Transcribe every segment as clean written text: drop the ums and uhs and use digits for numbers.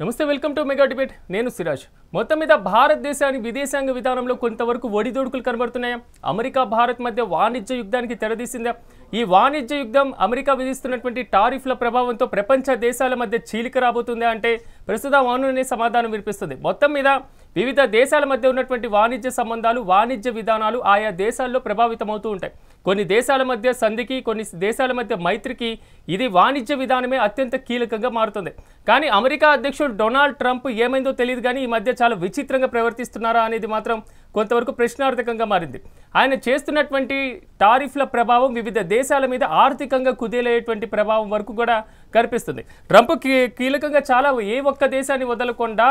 నమస్తే, welcome to mega debate. నేను సిరాజ్. మొత్తం మీద భారతదేశానికి విదేశాంగ విధానంలో కొంతవరకు ఒడిదొడుకులు కనబడుతున్నాయా? అమెరికా భారత్ మధ్య వాణిజ్య యుద్ధానికి తెరదీసిందా? ఈ వాణిజ్య యుద్ధం అమెరికా విధిస్తున్నటువంటి టారిఫ్ల ప్రభావంతో ప్రపంచ దేశాల మధ్య చీలిక రాబోతుందా అంటే ప్రస్తుతం అవుననే సమాధానం వినిపిస్తుంది. మొత్తం మీద వివిధ దేశాల మధ్య ఉన్నటువంటి వాణిజ్య సంబంధాలు, వాణిజ్య విధానాలు ఆయా దేశాల్లో ప్రభావితమవుతూ ఉంటాయి. కొన్ని దేశాల మధ్య సంధికి, కొన్ని దేశాల మధ్య మైత్రికి ఇది వాణిజ్య విధానమే అత్యంత కీలకంగా మారుతుంది. కానీ అమెరికా అధ్యక్షుడు డొనాల్డ్ ట్రంప్ ఏమైందో తెలియదు కానీ ఈ మధ్య చాలా విచిత్రంగా ప్రవర్తిస్తున్నారా అనేది మాత్రం కొంతవరకు ప్రశ్నార్థకంగా మారింది. ఆయన చేస్తున్నటువంటి టారిఫ్ల ప్రభావం వివిధ దేశాల మీద ఆర్థికంగా కుదేలయ్యేటువంటి ప్రభావం వరకు కూడా కనిపిస్తుంది. ట్రంప్ కీలకంగా చాలా ఏ ఒక్క దేశాన్ని వదలకుండా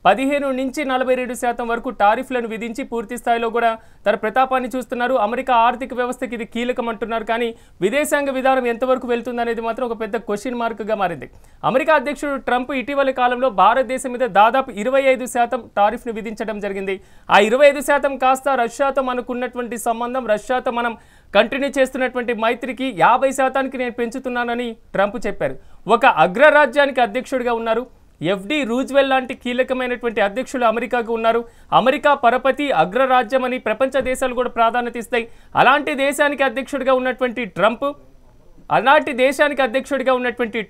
15 నుంచి 42% వరకు టారిఫ్లను విధించి పూర్తి స్థాయిలో కూడా తన ప్రతాపాన్ని చూస్తున్నారు. అమెరికా ఆర్థిక వ్యవస్థకి ఇది కీలకం అంటున్నారు. కానీ విదేశాంగ విధానం ఎంతవరకు వెళ్తుంది అనేది మాత్రం ఒక పెద్ద క్వశ్చన్ మార్క్గా మారింది. అమెరికా అధ్యక్షుడు ట్రంప్ ఇటీవలి కాలంలో భారతదేశం మీద దాదాపు 25% టారిఫ్ను విధించడం జరిగింది. ఆ 25% కాస్త రష్యాతో మనకున్నటువంటి సంబంధం, రష్యాతో మనం కంటిన్యూ చేస్తున్నటువంటి మైత్రికి 50%కి నేను పెంచుతున్నానని ట్రంప్ చెప్పారు. ఒక అగ్రరాజ్యానికి అధ్యక్షుడిగా ఉన్నారు. ఎఫ్డి రూజ్వెల్ లాంటి కీలకమైనటువంటి అధ్యక్షులు అమెరికాకు ఉన్నారు. అమెరికా పరపతి అగ్రరాజ్యం అని ప్రపంచ దేశాలు కూడా ప్రాధాన్యత ఇస్తాయి. అలాంటి దేశానికి అధ్యక్షుడిగా ఉన్నటువంటి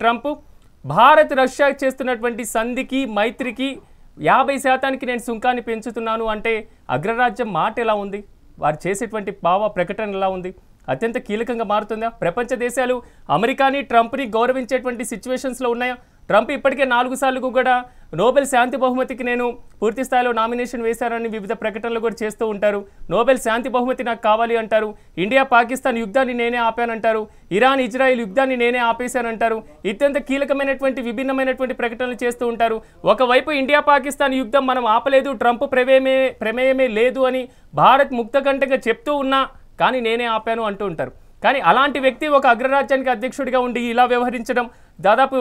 ట్రంప్ భారత్ రష్యా చేస్తున్నటువంటి సంధికి, మైత్రికి 50%కి నేను సుంకాన్ని పెంచుతున్నాను అంటే అగ్రరాజ్యం మాట ఎలా ఉంది? వారు చేసేటువంటి ప్రకటన ఎలా ఉంది? అత్యంత కీలకంగా మారుతుందా? ప్రపంచ దేశాలు అమెరికాని, ట్రంప్ని గౌరవించేటువంటి సిచ్యువేషన్స్లో ఉన్నాయా? ట్రంప్ ఇప్పటికే 4 సార్లు కూడా నోబెల్ శాంతి బహుమతికి నేను పూర్తి స్థాయిలో నామినేషన్ వేశారని వివిధ ప్రకటనలు కూడా చేస్తూ ఉంటారు. నోబెల్ శాంతి బహుమతి నాకు కావాలి అంటారు. ఇండియా పాకిస్తాన్ యుద్ధాన్ని నేనే ఆపానంటారు. ఇరాన్ ఇజ్రాయిల్ యుద్ధాన్ని నేనే ఆపేశానంటారు. అత్యంత కీలకమైనటువంటి విభిన్నమైనటువంటి ప్రకటనలు చేస్తూ ఉంటారు. ఒకవైపు ఇండియా పాకిస్తాన్ యుద్ధం మనం ఆపలేదు, ట్రంప్ ప్రమేయమే లేదు అని భారత్ ముక్తకంఠంగా చెప్తూ ఉన్నా కానీ నేనే ఆపాను అంటూ ఉంటారు. కానీ అలాంటి వ్యక్తి ఒక అగ్రరాజ్యానికి అధ్యక్షుడిగా ఉండి ఇలా వ్యవహరించడం, దాదాపు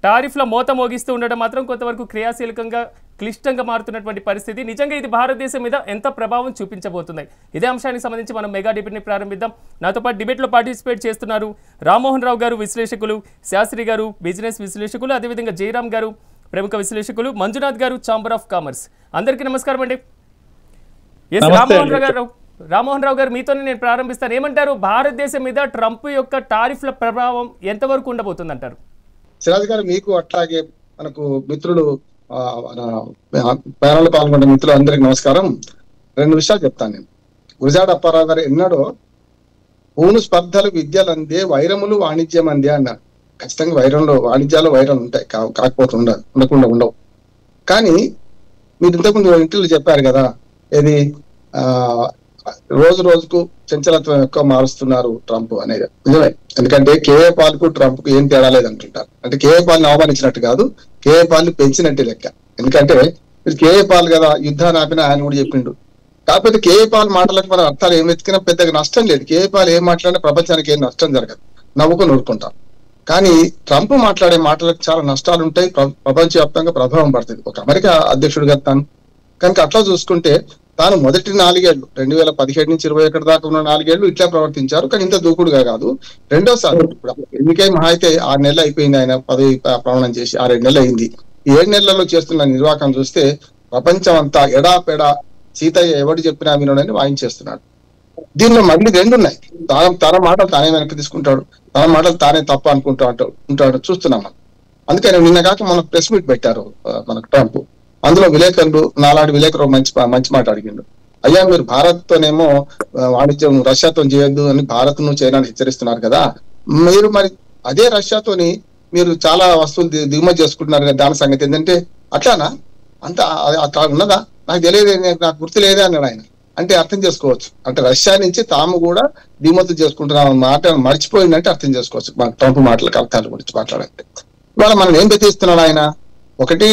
టారిఫ్ల మోత మోగిస్తూ ఉండడం మాత్రం కొంతవరకు క్రియాశీలకంగా క్లిష్టంగా మారుతున్నటువంటి పరిస్థితి. నిజంగా ఇది భారతదేశం మీద ఎంత ప్రభావం చూపించబోతుంది? ఇదే అంశానికి సంబంధించి మనం మెగా డిబేట్ని ప్రారంభిద్దాం. నాతో పాటు డిబేట్లో పార్టిసిపేట్ చేస్తున్నారు రామ్మోహన్ రావు గారు, విశ్లేషకులు, శాస్త్రి గారు, బిజినెస్ విశ్లేషకులు, అదేవిధంగా జయరామ్ గారు, ప్రముఖ విశ్లేషకులు, మంజునాథ్ గారు, ఛాంబర్ ఆఫ్ కామర్స్. అందరికీ నమస్కారం అండి. రామ్మోహన్ రావు గారు, మీతోనే నేను ప్రారంభిస్తాను. ఏమంటారు, భారతదేశం మీద ట్రంప్ యొక్క టారిఫ్ల ప్రభావం ఎంతవరకు ఉండబోతుంది అంటారు? సిరాజ్ గారు, మీకు అట్లాగే మనకు మిత్రులు, ప్యానల్ పాల్గొన్న మిత్రులు అందరికి నమస్కారం. 2 విషయాలు చెప్తాను నేను. గురజాడ అప్పారావు గారు ఎన్నడో పూను స్పర్ధలు విద్యలందే, వైరములు వాణిజ్యం అందే అన్నారు. ఖచ్చితంగా వాణిజ్యాలు వైరం ఉంటాయి, కాకపోతే ఉండకుండా ఉండవు. కానీ మీరు ఇంతకుముందు ఇంట్లో చెప్పారు కదా, ఏది రోజుకు చంచలత్వం ఎక్కువ మారుస్తున్నారు ట్రంప్ అనేది నిజమే. ఎందుకంటే కేఏ పాల్కు ట్రంప్ కు ఏం తేడా లేదంటుంటారు. అంటే కేఏ పాల్ని అవమానించినట్టు కాదు, కేఏ పాల్ని పెంచినట్టే లెక్క. ఎందుకంటే మీరు కేఏ పాల్ కదా యుద్ధాన్ని ఆపిన ఆయన కూడా చెప్పిండు. కాకపోతే కేఏ పాల్ మాటలకు మనం అర్థాలు ఏం వెతికినా పెద్దగా నష్టం లేదు. కేఏ పాల్ ఏం మాట్లాడినా ప్రపంచానికి ఏం నష్టం జరగదు, నవ్వుకొని ఊరుకుంటాం. కానీ ట్రంప్ మాట్లాడే మాటలకు చాలా నష్టాలు ఉంటాయి, ప్రపంచవ్యాప్తంగా ప్రభావం పడుతుంది. ఒక అమెరికా అధ్యక్షుడిగా కనుక అట్లా చూసుకుంటే తాను మొదటి 4 ఏళ్లు 2017 నుంచి 2021 దాకా ఉన్న 4 ఏళ్లు ఇట్లా ప్రవర్తించారు. కానీ ఇంత దూకుడుగా కాదు. రెండోసారి ఎన్నికై మహా అయితే 6 నెలలు అయిపోయింది. ఆయన పదవి ప్రమాణం చేసి 6 నెలలు అయింది. ఈ 7 నెలలలో చేస్తున్న నిర్వాహకం చూస్తే ప్రపంచం అంతా ఎడాపెడా సీతయ్య ఎవడు చెప్పినా వినోడని వాయించేస్తున్నాడు. దీనిలో మళ్ళీ 2 ఉన్నాయి. తన మాటలు తానే వెనక్కి తీసుకుంటాడు, తన మాటలు తానే తప్ప ఉంటాడు చూస్తున్నాం మనం. అందుకని నిన్న కాక మనకు ప్రెస్ మీట్ పెట్టారు మనకు ట్రంప్. అందులో విలేకరులు, నాలాంటి విలేకరు మంచి మాట అడిగిండు. అయ్యా, మీరు భారత్ తోనేమో వాణిజ్యం రష్యాతో చేయొద్దు అని భారత్ ను చైనాను హెచ్చరిస్తున్నారు కదా, మీరు మరి అదే రష్యాతోని మీరు చాలా వస్తువులు దిగుమతి చేసుకుంటున్నారు కదా, దాని సంగతి ఏంటంటే అట్లానా, అంత అట్లా ఉన్నదా, నాకు తెలియదు, నాకు గుర్తు లేదే అన్నాడు ఆయన. అంటే అర్థం చేసుకోవచ్చు, అంటే రష్యా నుంచి తాము కూడా దిగుమతులు చేసుకుంటున్నాం మాట మర్చిపోయిందంటే అర్థం చేసుకోవచ్చు. మన ట్రంప్ మాటలకు అర్థాల గురించి మాట్లాడంటే ఇవాళ మనం ఏం బెదిరిస్తున్నాడు ఆయన? ఒకటి,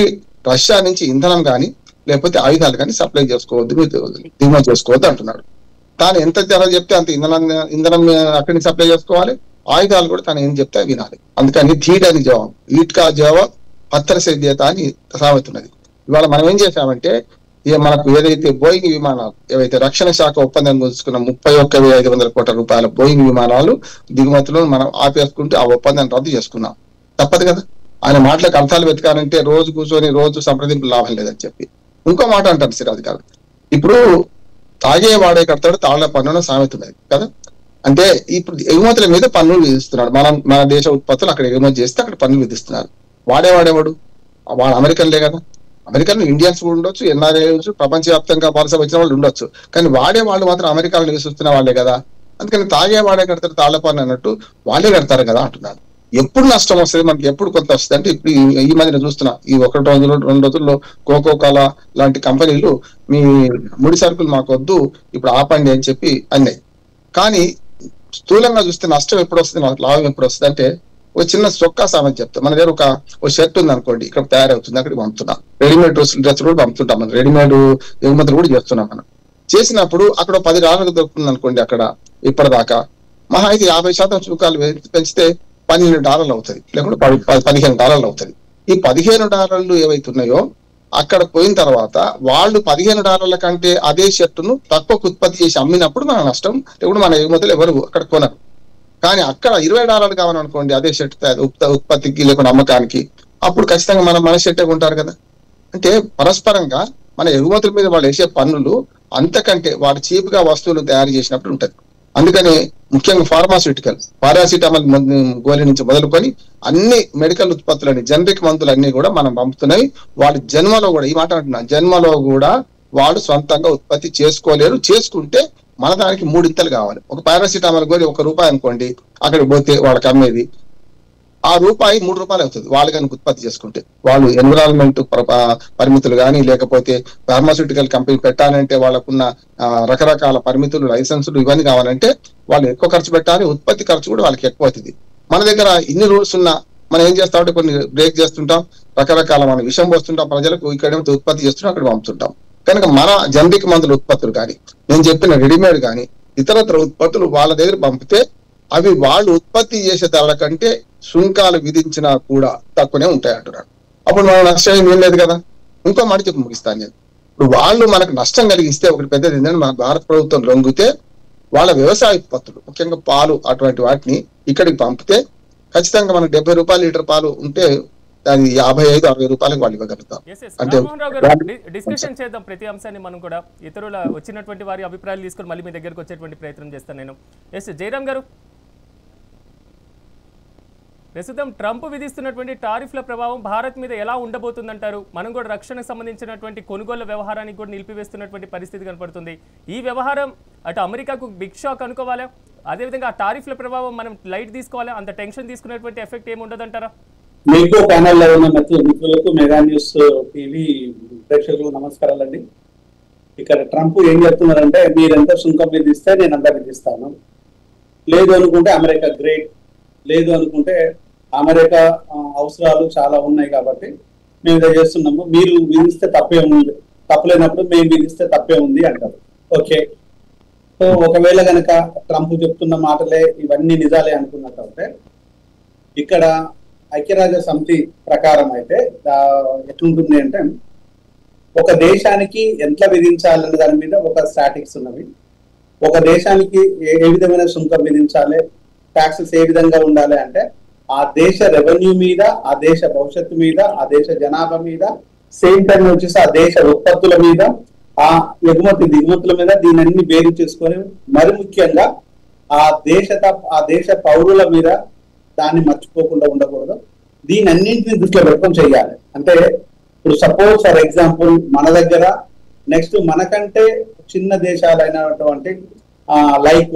రష్యా నుంచి ఇంధనం కానీ లేకపోతే ఆయుధాలు కానీ సప్లై చేసుకోవద్దు, దిగుమతి చేసుకోవద్దు అంటున్నాడు. తాను ఎంత ధర చెప్తే అంత ఇంధనం అక్కడి నుంచి సప్లై చేసుకోవాలి, ఆయుధాలు కూడా తాను ఏం చెప్తే వినాలి. అందుకని ధీడని జవాబు, ఈట్కా జవాబు పత్తర సేద్యత అని సాగుతున్నది. ఇవాళ మనం ఏం చేశామంటే మనకు ఏదైతే బోయింగ్ విమానాలు, ఏవైతే రక్షణ శాఖ ఒప్పందం కుదుర్చుకున్న 31,500 కోట్ల రూపాయల బోయింగ్ విమానాలు దిగుమతులను మనం ఆపేసుకుంటూ ఆ ఒప్పందాన్ని రద్దు చేసుకున్నాం. తప్పదు కదా. ఆయన మాటలకు అర్థాలు వెతకాలంటే రోజు కూర్చొని రోజు సంప్రదింపులు లాభం లేదని చెప్పి ఇంకో మాట అంటారు సిరాజ్ గారు. ఇప్పుడు తాగే వాడే కడతాడు తాళ్ల పన్ను సామెత ఉన్నది కదా. అంటే ఇప్పుడు ఎగుమతుల మీద పన్నులు విధిస్తున్నాడు. మన దేశ ఉత్పత్తులు అక్కడ ఎగుమతి చేస్తే అక్కడ పన్నులు విధిస్తున్నారు. వాడేవాడు వాడు అమెరికన్లే కదా. అమెరికన్లు ఇండియన్స్ కూడా ఉండొచ్చు, ఎన్ఆర్ఐ ఉండొచ్చు, ప్రపంచవ్యాప్తంగా వలస వచ్చిన వాళ్ళు ఉండొచ్చు. కానీ వాడే వాళ్ళు మాత్రం అమెరికాలో నివసిస్తున్న వాళ్ళే కదా. అందుకని తాగే వాడే కడతారు తాళ్ల పన్ను అన్నట్టు వాళ్ళే కడతారు కదా అంటున్నారు. ఎప్పుడు నష్టం వస్తుంది మనకి, ఎప్పుడు కొంత వస్తుంది అంటే ఇప్పుడు ఈ మధ్యన చూస్తున్నా ఈ 1 రోజులు 2 రోజుల్లో కోకో కోలా లాంటి కంపెనీలు మీ ముడి సరుకులు మాకు వద్దు ఇప్పుడు ఆపండి అని చెప్పి అన్నాయి. కానీ స్థూలంగా చూస్తే నష్టం ఎప్పుడు వస్తుంది, మనకు లాభం ఎప్పుడు వస్తుంది అంటే ఒక చిన్న చొక్కా సామెత చెప్తాం. మన దగ్గర ఒక షర్ట్ ఉంది అనుకోండి, ఇక్కడ తయారవుతుంది, అక్కడికి పంపుతున్నాం. రెడీమేడ్ డ్రెస్ కూడా పంపుతుంటాం, మనం రెడీమేడ్ ఎగుమతులు కూడా చేస్తున్నాం. మనం చేసినప్పుడు అక్కడ $10 దొరుకుతుంది అనుకోండి, అక్కడ ఇప్పటిదాకా మహా అయితే 50% తూకాలు పెంచితే $12 అవుతుంది, లేకుంటే $15 అవుతుంది. ఈ $15 ఏవైతున్నాయో అక్కడ పోయిన తర్వాత వాళ్ళు $15 కంటే అదే షర్టును తక్కువకు ఉత్పత్తి చేసి అమ్మినప్పుడు మన నష్టం, లేకుంటే మన ఎగుమతులు ఎవరు అక్కడ కొనరు. కానీ అక్కడ $20 కావాలనుకోండి అదే షర్ట్ ఉత్పత్తికి లేకుండా అమ్మకానికి, అప్పుడు ఖచ్చితంగా మన షర్టే కొంటారు కదా. అంటే పరస్పరంగా మన ఎగుమతుల మీద వాళ్ళు వేసే పన్నులు అంతకంటే వాడు చీప్ గా వస్తువులు తయారు చేసినప్పుడు ఉంటది. అందుకని ముఖ్యంగా ఫార్మాస్యూటికల్, పారాసిటమాల్ గోళీ నుంచి మొదలుకొని అన్ని మెడికల్ ఉత్పత్తులని, జనరిక్ మందులు అన్ని కూడా మనం పంపుతున్నాయి. వాళ్ళు జన్మలో కూడా, ఈ మాట అంటున్నా, జన్మలో కూడా వాళ్ళు సొంతంగా ఉత్పత్తి చేసుకోలేరు. చేసుకుంటే మన దానికి 3 ఇంతలు కావాలి. ఒక పారాసిటమాల్ గోళీ ₹1 అనుకోండి, అక్కడికి పోతే వాళ్ళకి అమ్మేది ఆ రూపాయి ₹3 అవుతుంది. వాళ్ళు కనుక ఉత్పత్తి చేసుకుంటే, వాళ్ళు ఎన్విరాన్మెంట్ పరిమితులు కానీ లేకపోతే ఫార్మాస్యూటికల్ కంపెనీ పెట్టాలంటే వాళ్ళకున్న రకరకాల పరిమితులు, లైసెన్సులు ఇవన్నీ కావాలంటే వాళ్ళు ఎక్కువ ఖర్చు పెట్టాలి. ఉత్పత్తి ఖర్చు కూడా వాళ్ళకి ఎక్కువ అవుతుంది. మన దగ్గర ఇన్ని రూల్స్ ఉన్నా మనం ఏం చేస్తామంటే కొన్ని బ్రేక్ చేస్తుంటాం, రకరకాల మనం విషం పోస్తుంటాం ప్రజలకు, ఇక్కడ ఉత్పత్తి చేస్తుంటాం, అక్కడ పంపుతుంటాం. కనుక మన జనరిక్ మందుల ఉత్పత్తులు కానీ, నేను చెప్పిన రెడీమేడ్ కానీ ఇతరత్ర ఉత్పత్తులు వాళ్ళ దగ్గర పంపితే అవి వాళ్ళు ఉత్పత్తి చేసే ధరల కంటే సుంకాలు విధించినా కూడా తక్కువనే ఉంటాయి అంటున్నాడు. అప్పుడు మనం నష్టం ఏం లేదు కదా. ఇంకో మాట చెప్పి ముగిస్తాను నేను. ఇప్పుడు వాళ్ళు మనకు నష్టం కలిగిస్తే ఒకటి పెద్దది ఏంటంటే, మన భారత ప్రభుత్వం లొంగితే వాళ్ళ వ్యవసాయ ఉత్పత్తులు ముఖ్యంగా పాలు అటువంటి వాటిని ఇక్కడికి పంపితే ఖచ్చితంగా మనకు ₹70 లీటర్ పాలు ఉంటే దాని ₹55-60 వాళ్ళు ఇవ్వగలుగుతాం. అంటే డిస్కషన్ చేద్దాం ప్రతి అంశాన్ని. మనం కూడా ఇతరుల వచ్చినటువంటి వారి అభిప్రాయాలు తీసుకొని మళ్ళీ మీ దగ్గరకు వచ్చేటువంటి ప్రయత్నం చేస్తాను నేను. ఎస్ జయరామ్ గారు, ప్రస్తుతం ట్రంప్ విధిస్తున్నటువంటి టారిఫ్ల ప్రభావం భారత్ మీద ఎలా ఉండబోతుందంటారు? మనం కూడా రక్షణకు సంబంధించినటువంటి కొనుగోళ్ల వ్యవహారానికి కూడా నిలిపివేస్తున్నటువంటి పరిస్థితి కనపడుతుంది. ఈ వ్యవహారం అటు అమెరికాకు బిగ్ షాక్ అనుకోవాలా? అదేవిధంగా ఆ టారిఫ్ల ప్రభావం మనం లైట్ తీసుకోవాలా? అంత టెన్షన్ తీసుకునేటువంటి ఎఫెక్ట్ ఏమి ఉండదంటారా? మీకు ప్యానెల్లో ఉన్న మిత్రులకు మెగా న్యూస్ టీవీ ప్రేక్షకులకు నమస్కారాలండి. ఇక్కడ ట్రంప్ ఏం చెప్తున్నారంటే, మీరెంత సుంకం విధిస్తే నేను అంతా విధిస్తాను, లేదు అనుకుంటే అమెరికా గ్రేట్, లేదు అనుకుంటే అమెరికా అవసరాలు చాలా ఉన్నాయి కాబట్టి మేము ఇదే చేస్తున్నాము, మీరు విధిస్తే తప్పే ఉంది, తప్పలేనప్పుడు మేము విధిస్తే తప్పే ఉంది అంటారు. ఓకే, సో ఒకవేళ కనుక ట్రంప్ చెప్తున్న మాటలే ఇవన్నీ నిజాలే అనుకున్నట్టు ఇక్కడ ఐక్యరాజ్య సమితి ప్రకారం అయితే ఎట్లుంటుంది అంటే, ఒక దేశానికి ఎంత విధించాలనే దాని మీద ఒక స్టాటిక్స్ ఉన్నవి. ఒక దేశానికి ఏ విధమైన సుంకం విధించాలి, ట్యాక్సెస్ ఏ విధంగా ఉండాలి అంటే ఆ దేశ రెవెన్యూ మీద, ఆ దేశ భవిష్యత్తు మీద, ఆ దేశ జనాభా మీద, సేమ్ టైం వచ్చేసి ఆ దేశ ఉత్పత్తుల మీద, ఆ ఎగుమతి దిగుమతుల మీద దీనన్ని బేరు చేసుకొని, మరి ముఖ్యంగా ఆ దేశ పౌరుల మీద దాన్ని మర్చిపోకుండా ఉండకూడదు. దీనన్నింటినీ దృష్టిలో పెట్టుకొని చేయాలి. అంటే ఇప్పుడు సపోజ్ ఫర్ ఎగ్జాంపుల్ మన దగ్గర నెక్స్ట్ మనకంటే చిన్న దేశాలైనటువంటి లైక్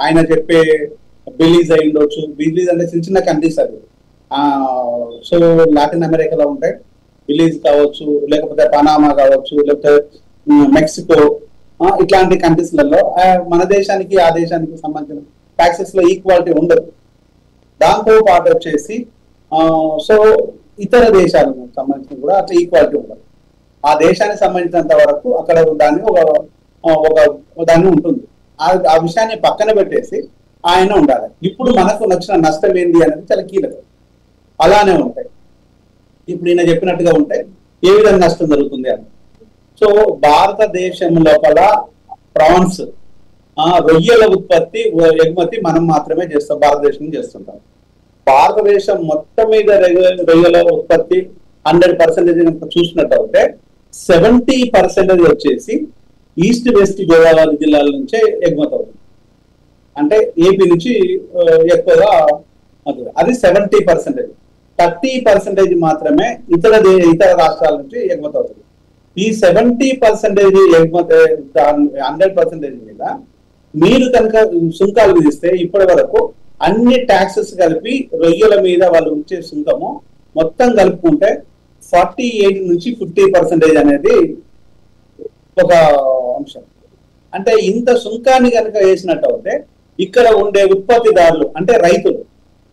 ఆయన చెప్పే బిలీజ్ అయి ఉండొచ్చు. బిలీజ్ అంటే చిన్న చిన్న కంట్రీస్ అవి. సో లాటిన్ అమెరికాలో ఉంటాయి, బిలీజ్ కావచ్చు, లేకపోతే పనామా కావచ్చు, లేకపోతే మెక్సికో, ఇట్లాంటి కంట్రీస్లలో మన దేశానికి ఆ దేశానికి సంబంధించిన ట్యాక్సెస్ లో ఈక్వాలిటీ ఉండదు. దాంతో పాటు వచ్చేసి సో ఇతర దేశాలకు సంబంధించిన కూడా అట్లా ఈక్వాలిటీ ఉండదు. ఆ దేశానికి సంబంధించినంత వరకు అక్కడ దాన్ని ఒక దాన్ని ఉంటుంది. ఆ విషయాన్ని పక్కన పెట్టేసి ఆయన ఉండాలి. ఇప్పుడు మనకు నచ్చిన నష్టం ఏంది అనేది చాలా కీలకం. అలానే ఉంటాయి. ఇప్పుడు ఈయన చెప్పినట్టుగా ఉంటే ఏ విధంగా నష్టం జరుగుతుంది అని. సో భారతదేశం లోపల ప్రాన్స్, రొయ్యల ఉత్పత్తి ఎగుమతి మనం మాత్రమే చేస్తాం, భారతదేశం చేస్తుంటాం. భారతదేశం మొత్తం మీద రొయ్యల ఉత్పత్తి 100% చూసినట్టు అయితే 70% వచ్చేసి ఈస్ట్ వెస్ట్ గోదావరి జిల్లాల నుంచే ఎగుమతి అవుతుంది. అంటే ఏపీ నుంచి ఎక్కువగా అది 70%. 30% మాత్రమే ఇతర రాష్ట్రాల నుంచి ఎగుమతి అవుతుంది. ఈ 70% ఎగుమతి 100% మీద మీరు కనుక సుంకాలు విధిస్తే ఇప్పటి వరకు అన్ని ట్యాక్సెస్ కలిపి రొయ్యల మీద వాళ్ళు ఇచ్చే సుంకము మొత్తం కలుపుకుంటే 48 నుంచి 50% అనేది ఒక అంశం. అంటే ఇంత సుంకాన్ని కనుక వేసినట్టు అయితే ఇక్కడ ఉండే ఉత్పత్తిదారులు అంటే రైతులు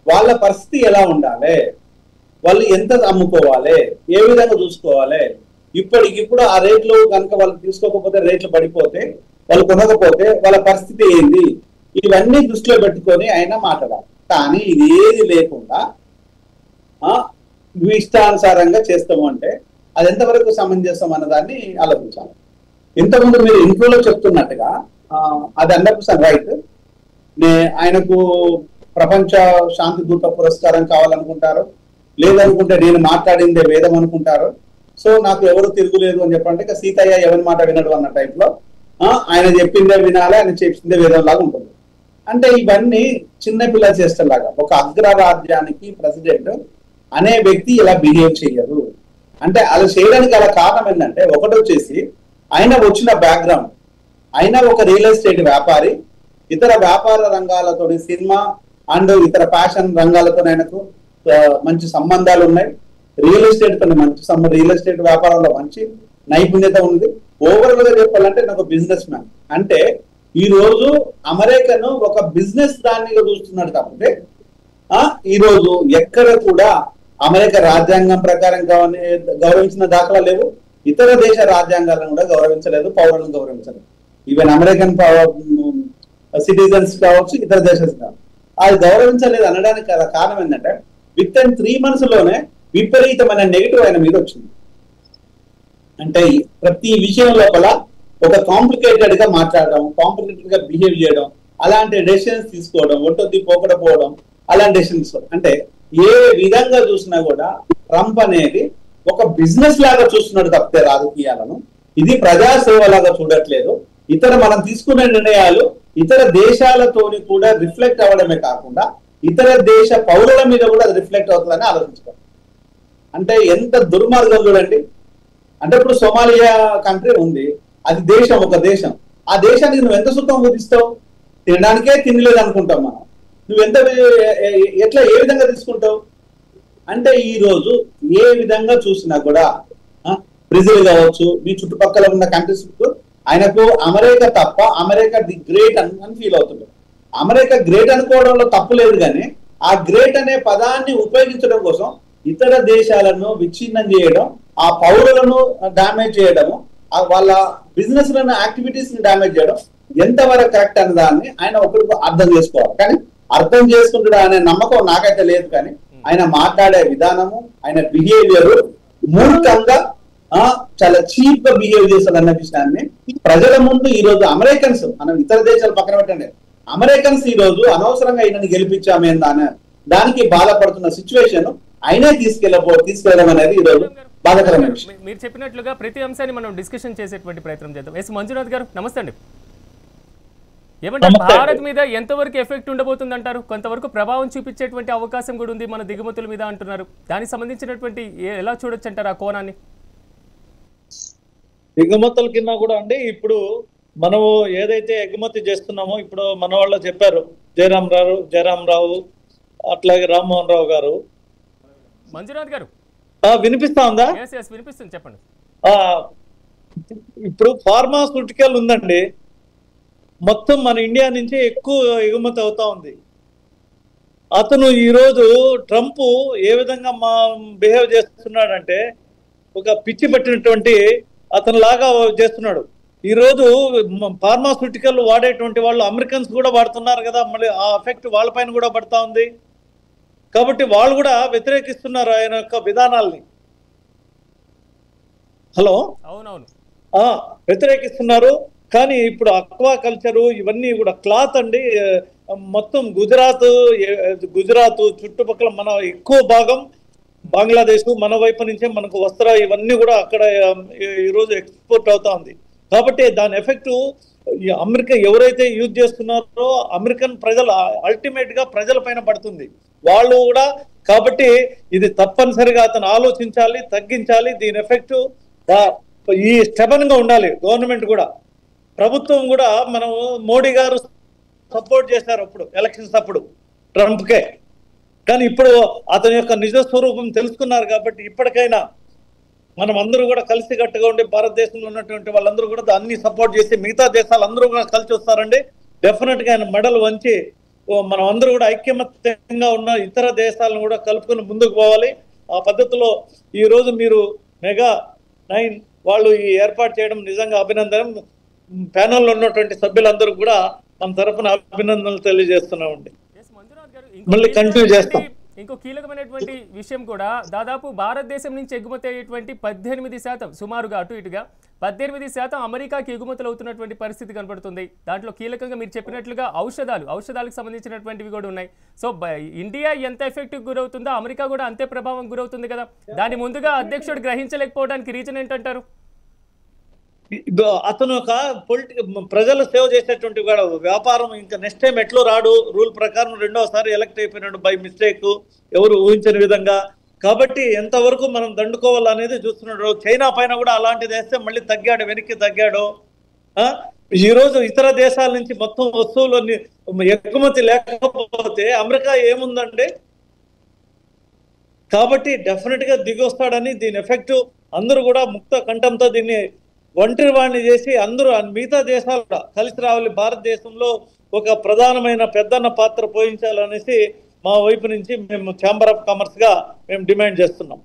వాళ్ళ పరిస్థితి ఎలా ఉండాలి, వాళ్ళు ఎంత అమ్ముకోవాలి, ఏ విధంగా చూసుకోవాలి, ఇప్పటికిప్పుడు ఆ రేట్లు కనుక వాళ్ళు తీసుకోకపోతే రేట్లు పడిపోతే వాళ్ళు కొనకపోతే వాళ్ళ పరిస్థితి ఏంది, ఇవన్నీ దృష్టిలో పెట్టుకొని ఆయన మాట్లాడాలి. కానీ ఇది ఏది లేకుండా ఇష్టానుసారంగా చేస్తాము అంటే అది ఎంతవరకు సమంజసం అన్నదాన్ని ఆలోచించాలి. ఇంతకుముందు మీరు ఇంట్రోలో చెప్తున్నట్టుగా అది 100% రైట్. ఆయనకు ప్రపంచ శాంతి దూత పురస్కారం కావాలనుకుంటారు, లేదనుకుంటే నేను మాట్లాడిందే వేదం అనుకుంటారు. సో నాకు ఎవరు తిరుగులేదు అని చెప్పంటే ఇక సీతయ్య ఎవరి మాట వినడు అన్న టైప్ లో ఆయన చెప్పిందే వినాలి, ఆయన చెప్పిందే వేదం లాగా ఉంటుంది. అంటే ఇవన్నీ చిన్నపిల్ల చేష్టలాగా ఒక అగ్రరాజ్యానికి ప్రెసిడెంట్ అనే వ్యక్తి ఇలా బిహేవ్ చేయరు. అంటే అలా చేయడానికి అలా కారణం ఏంటంటే ఒకటి వచ్చేసి ఆయన వచ్చిన బ్యాక్గ్రౌండ్, ఆయన ఒక రియల్ ఎస్టేట్ వ్యాపారి, ఇతర వ్యాపార రంగాలతో సినిమా అండ్ ఇతర ఫ్యాషన్ రంగాలతో ఆయనకు మంచి సంబంధాలు ఉన్నాయి. రియల్ ఎస్టేట్ తో రియల్ ఎస్టేట్ వ్యాపారంలో మంచి నైపుణ్యత ఉంది. ఓవరాల్ గా చెప్పాలంటే నాకు బిజినెస్ మ్యాన్. అంటే ఈ రోజు అమెరికాను ఒక బిజినెస్ దానిగా చూస్తున్నాడు తప్పితే ఈ రోజు ఎక్కడ కూడా అమెరికా రాజ్యాంగం ప్రకారం గౌరవించిన దాఖలా లేవు, ఇతర దేశ రాజ్యాంగాలను కూడా గౌరవించలేదు, పౌరులను గౌరవించలేదు. ఈవెన్ అమెరికన్ సిటిజన్స్ కావచ్చు, ఇతర దేశాలు కావచ్చు, అది గౌరవించలేదు అనడానికి కారణం ఏంటంటే విత్ ఇన్ 3 months లోనే విపరీతమైన నెగిటివ్ ఆయన మీద వచ్చింది. అంటే ప్రతి విషయం లోపల ఒక కాంప్లికేటెడ్ గా మాట్లాడడం, కాంప్లికేటెడ్ గా బిహేవ్ చేయడం, అలాంటి డెసిషన్స్ తీసుకోవడం, ఒట్టొద్ది పోకడపోవడం, అలాంటి డెసిషన్స్ తీసుకోవడం. అంటే ఏ విధంగా చూసినా కూడా ట్రంప్ అనేది ఒక బిజినెస్ లాగా చూస్తున్నాడు తప్పితే రాజకీయాలను ఇది ప్రజాసేవ లాగా చూడట్లేదు. మనం తీసుకునే నిర్ణయాలు ఇతర దేశాలతోని కూడా రిఫ్లెక్ట్ అవ్వడమే కాకుండా ఇతర దేశ పౌరుల మీద కూడా అది రిఫ్లెక్ట్ అవుతుందని ఆలోచించుకోవాలి. అంటే ఎంత దుర్మార్గం చూడండి. అంటే ఇప్పుడు సోమాలియా కంట్రీ ఉంది, అది దేశం, ఒక దేశం. ఆ దేశానికి నువ్వు ఎంత సుఖం కుదిస్తావు? తినడానికే తినలేదు అనుకుంటాం మనం. నువ్వు ఎట్లా ఏ విధంగా తీసుకుంటావు? అంటే ఈ రోజు ఏ విధంగా చూసినా కూడా బ్రెజిల్ కావచ్చు, మీ చుట్టుపక్కల ఉన్న కంట్రీస్ ఆయనకు అమెరికా తప్ప అమెరికా ది గ్రేట్ అని ఫీల్ అవుతుంటారు. అమెరికా గ్రేట్ అనుకోవడంలో తప్పు లేదు, కానీ ఆ గ్రేట్ అనే పదాన్ని ఉపయోగించడం కోసం ఇతర దేశాలను విచ్ఛిన్నం చేయడం, ఆ పౌరులను డ్యామేజ్ చేయడము, వాళ్ళ బిజినెస్ లను యాక్టివిటీస్ ని డ్యామేజ్ చేయడం ఎంతవరకు కరెక్ట్ అనే దాన్ని ఆయన ఒకరికి అర్థం చేసుకోవాలి. కానీ అర్థం చేసుకుంటాడు అనే నమ్మకం నాకైతే లేదు. కానీ ఆయన మాట్లాడే విధానము, ఆయన బిహేవియర్ మూర్ఖంగా చాలా చీప్ గా బిహేవ్ చేస్తారు అన్న విషయాన్ని ప్రజల ముందు ఈ రోజు అమెరికన్స్, మనం ఇతర దేశాలు పక్కన పెట్టండి, అమెరికన్స్ ఈ రోజు అనవసరంగా ఈయనని గెలిపించామేందా అనే దానికి బాధపడుతున్న సిచ్యువేషన్ ఆయనే తీసుకెళ్ళడం అనేది ఈ రోజు బాధాకరమైన విషయం. మీరు చెప్పినట్లుగా ప్రతి అంశాన్ని మనం డిస్కషన్ చేసేటువంటి ప్రయత్నం చేద్దాం. ఎస్ మంజునాథ్ గారు నమస్తే అండి. ఏమంటే భారత్ మీద ఎంతవరకు ఎఫెక్ట్ ఉండబోతుంది అంటారు? కొంతవరకు ప్రభావం చూపించేటువంటి అవకాశం కూడా ఉంది మన దిగుమతుల మీద అంటున్నారు. దానికి సంబంధించినటువంటి ఎలా చూడొచ్చు అంటారు ఆ కోణాన్ని? ఎగుమతుల కింద కూడా అండి, ఇప్పుడు మనము ఏదైతే ఎగుమతి చేస్తున్నామో, ఇప్పుడు మన వాళ్ళు చెప్పారు జయరామరావు అట్లాగే రామ్మోహన్ రావు గారు. మంజునాథ్ గారు వినిపిస్తా ఉందా? వినిపిస్తుంది, చెప్పండి. ఇప్పుడు ఫార్మాస్యూటికల్ ఉందండి, మొత్తం మన ఇండియా నుంచి ఎక్కువ ఎగుమతి అవుతా ఉంది. అతను ఈరోజు ట్రంప్ ఏ విధంగా బిహేవ్ చేస్తున్నాడంటే ఒక పిచ్చి పట్టినటువంటి అతను లాగా చేస్తున్నాడు. ఈరోజు ఫార్మాస్యూటికల్ వాడేటువంటి వాళ్ళు అమెరికన్స్ కూడా వాడుతున్నారు కదా, మళ్ళీ ఆ ఎఫెక్ట్ వాళ్ళపైన కూడా పడతా ఉంది. కాబట్టి వాళ్ళు కూడా వ్యతిరేకిస్తున్నారు ఆయన యొక్క విధానాల్ని. హలో, అవునవును, వ్యతిరేకిస్తున్నారు. కానీ ఇప్పుడు అక్వా కల్చరు ఇవన్నీ కూడా క్లాత్ అండి, మొత్తం గుజరాత్ చుట్టుపక్కల మన ఎక్కువ భాగం బంగ్లాదేశ్ మన వైపు నుంచే మనకు ఇవన్నీ కూడా అక్కడ ఈరోజు ఎక్స్పోర్ట్ అవుతా ఉంది. కాబట్టి దాని ఎఫెక్ట్ అమెరికా ఎవరైతే యూజ్ చేస్తున్నారో అమెరికన్ ప్రజలు అల్టిమేట్ గా ప్రజల పైన పడుతుంది వాళ్ళు కూడా. కాబట్టి ఇది తప్పనిసరిగా అతను ఆలోచించాలి, తగ్గించాలి. దీని ఎఫెక్ట్ ఈ స్టెబన్ గా ఉండాలి. గవర్నమెంట్ కూడా, ప్రభుత్వం కూడా. మనం మోడీ గారు సపోర్ట్ చేశారు అప్పుడు ఎలక్షన్స్ అప్పుడు ట్రంప్కే. కానీ ఇప్పుడు అతని యొక్క నిజ స్వరూపం తెలుసుకున్నారు. కాబట్టి ఇప్పటికైనా మనం అందరూ కూడా కలిసికట్టుగా ఉండి భారతదేశంలో ఉన్నటువంటి వాళ్ళందరూ కూడా అన్ని సపోర్ట్ చేసి మిగతా దేశాలు అందరూ కూడా కలిసి వస్తారండి. డెఫినెట్ గా ఆయన మెడల్ వంచి మనం అందరూ కూడా ఐక్యమత్యంగా ఉన్న ఇతర దేశాలను కూడా కలుపుకొని ముందుకు పోవాలి. ఆ పద్ధతిలో ఈ రోజు మీరు MEGA9 వాళ్ళు ఈ ఏర్పాటు చేయడం నిజంగా అభినందనం. ప్యానెల్లో ఉన్నటువంటి సభ్యులందరూ కూడా మన తరఫున అభినందనలు తెలియజేస్తున్నామండి. మళ్ళీ కంటిన్యూ చేస్తాం. ఇంకో కీలకమైనటువంటి విషయం కూడా, దాదాపు భారతదేశం నుంచి ఎగుమతి అయ్యేటువంటి 18% సుమారుగా అటు ఇటుగా 18% అమెరికాకి ఎగుమతులు అవుతున్నటువంటి పరిస్థితి కనబడుతుంది. దాంట్లో కీలకంగా మీరు చెప్పినట్లుగా ఔషధాలకు సంబంధించినటువంటివి కూడా ఉన్నాయి. సో ఇండియా ఎంత ఎఫెక్టివ్ గురవుతుందో అమెరికా కూడా అంతే ప్రభావం గురవుతుంది కదా. దాని ముందుగా అధ్యక్షుడు గ్రహించలేకపోవడానికి రీజన్ ఏంటంటారు? అతను ఒక ప్రజలు సేవ చేసేటువంటి వ్యాపారం ఇంకా నెక్స్ట్ టైం ఎట్లో రాడు. రూల్ ప్రకారం రెండోసారి ఎలక్ట్ అయిపోయినాడు బై మిస్టేక్, ఎవరు ఊహించని విధంగా. కాబట్టి ఎంతవరకు మనం దండుకోవాలనేది చూస్తున్నాడు. చైనా పైన కూడా అలాంటిది వేస్తే మళ్ళీ వెనక్కి తగ్గాడు. ఈ రోజు ఇతర దేశాల నుంచి మొత్తం వస్తువులు ఎగుమతి లేకపోతే అమెరికా ఏముందండి? కాబట్టి డెఫినెట్ గా దిగి వస్తాడని దీని ఎఫెక్ట్ అందరూ కూడా ముక్త కంఠంతో దీన్ని ఒంటరి వాడిని చేసి అందరూ మిగతా దేశాలు కలిసి రావాలి. భారతదేశంలో ఒక ప్రధానమైన పెద్దన్న పాత్ర పోషించాలనేసి మా వైపు నుంచి మేము ఛాంబర్ ఆఫ్ కామర్స్ గా మేము డిమాండ్ చేస్తున్నాం.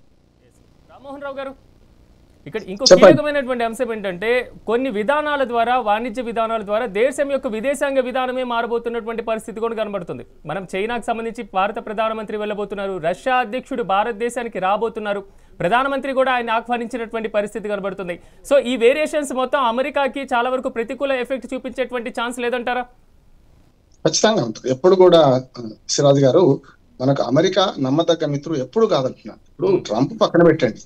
రామ్మోహన్ రావు గారు, ఇక్కడ ఇంకో కీలకమైనటువంటి అంశం ఏంటంటే, కొన్ని విధానాల ద్వారా, వాణిజ్య విధానాల ద్వారా దేశం యొక్క విదేశాంగ విధానమే మారబోతున్నటువంటి పరిస్థితి కూడా కనబడుతుంది. మనం చైనాకు సంబంధించి భారత ప్రధానమంత్రి వెళ్ళబోతున్నారు, రష్యా అధ్యక్షుడు భారతదేశానికి రాబోతున్నారు, ప్రధానమంత్రి కూడా ఆయన ఆహ్వానించినటువంటి పరిస్థితి కనబడుతుంది. సో ఈ వేరియేషన్స్ మొత్తం అమెరికాకి చాలా వరకు ప్రతికూల ఎఫెక్ట్ చూపించేటువంటి ఛాన్స్ లేదంటారా? ఖచ్చితంగా ఉంటుంది. ఎప్పుడు కూడా సిరాజ్ గారు, మనకు అమెరికా నమ్మదగ్గ మిత్రుడు ఎప్పుడు కాదంటున్నారు. ఇప్పుడు ట్రంప్ పక్కన పెట్టండి,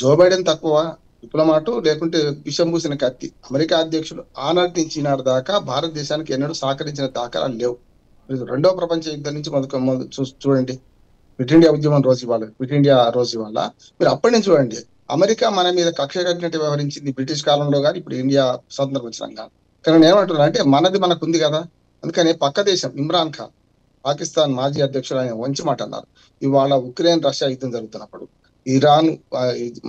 జో బైడెన్ తక్కువ డిప్లొమాటు లేకుంటే విషం పూసిన కత్తి. అమెరికా అధ్యక్షుడు ఆనాటి నుంచి ఈనాటి దాకా భారతదేశానికి ఎన్నడూ సహకరించిన దాఖలాలు లేవు. రెండో ప్రపంచ యుద్ధం నుంచి చూడండి, క్విట్ ఇండియా ఉద్యమం రోజు ఇవాళ మీరు అప్పటి నుంచి చూడండి, అమెరికా మన మీద కక్ష కట్టినట్టు వ్యవహరించింది బ్రిటిష్ కాలంలో కానీ ఇప్పుడు ఇండియా స్వతంత్రం వచ్చినాక. కానీ నేను ఏమంటున్నా అంటే, మనది మనకు ఉంది కదా, అందుకని పక్క దేశం ఇమ్రాన్ ఖాన్ పాకిస్తాన్ మాజీ అధ్యక్షుడు ఆయన మంచి మాట అన్నారు. ఇవాళ ఉక్రెయిన్ రష్యా యుద్ధం జరుగుతున్నప్పుడు, ఇరాన్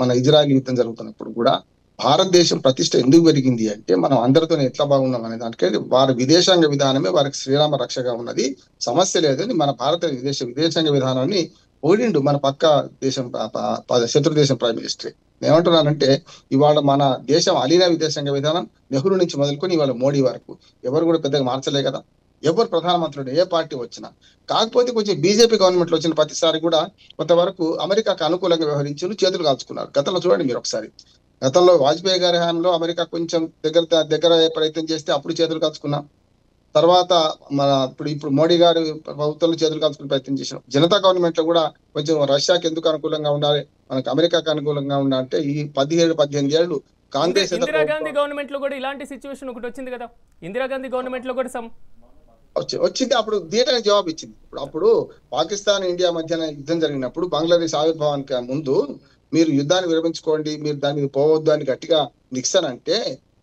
మన ఇజ్రాయెల్ యుద్ధం జరుగుతున్నప్పుడు కూడా భారతదేశం ప్రతిష్ట ఎందుకు పెరిగింది అంటే, మనం అందరితో ఎట్లా బాగున్నాం అనే దానికంటే వారి విదేశాంగ విధానమే వారికి శ్రీరామ రక్షగా ఉన్నది, సమస్య లేదని మన భారత విదేశాంగ విధానాన్ని ఓడిండు మన పక్క దేశం శత్రు దేశం ప్రైమ్ మినిస్టర్. ఏమంటున్నానంటే, ఇవాళ మన దేశం అలీన విదేశాంగ విధానం నెహ్రూ నుంచి మొదలుకొని ఇవాళ మోడీ వరకు ఎవరు కూడా పెద్దగా మార్చలే కదా. ఎవరు ప్రధానమంత్రులు ఏ పార్టీ వచ్చినా, కాకపోతే కొంచెం బీజేపీ గవర్నమెంట్ లో వచ్చిన ప్రతిసారి కూడా కొంతవరకు అమెరికాకు అనుకూలంగా వ్యవహరించి చేతులు కాల్చుకున్నారు. గతంలో చూడండి మీరు ఒకసారి, గతంలో వాజ్పేయి గారి హయాంలో అమెరికా కొంచెం దగ్గర ప్రయత్నం చేస్తే అప్పుడు చేతులు కాల్చుకున్నాం. తర్వాత ఇప్పుడు మోడీ గారు ప్రభుత్వంలో చేతులు కాల్చుకునే ప్రయత్నం చేసినాం. జనతా గవర్నమెంట్ లో కూడా కొంచెం రష్యాకి ఎందుకు అనుకూలంగా ఉండాలి, మనకు అమెరికాకి అనుకూలంగా ఉండాలంటే ఈ 17-18 ఏళ్ళు కాంగ్రెస్ ఇందిరాగాంధీ గవర్నమెంట్ లో కూడా ఇలాంటి సిచ్యువేషన్ ఒకటి వచ్చింది కదా. ఇందిరాగాంధీ గవర్నమెంట్ లో కూడా వచ్చింది, అప్పుడు ధీటైన జవాబు ఇచ్చింది. అప్పుడు పాకిస్తాన్ ఇండియా మధ్యన యుద్ధం జరిగినప్పుడు బంగ్లాదేశ్ ఆవిర్భావానికి ముందు మీరు యుద్ధాన్ని విరమించుకోండి, మీరు దాని మీద పోవద్దు అని గట్టిగా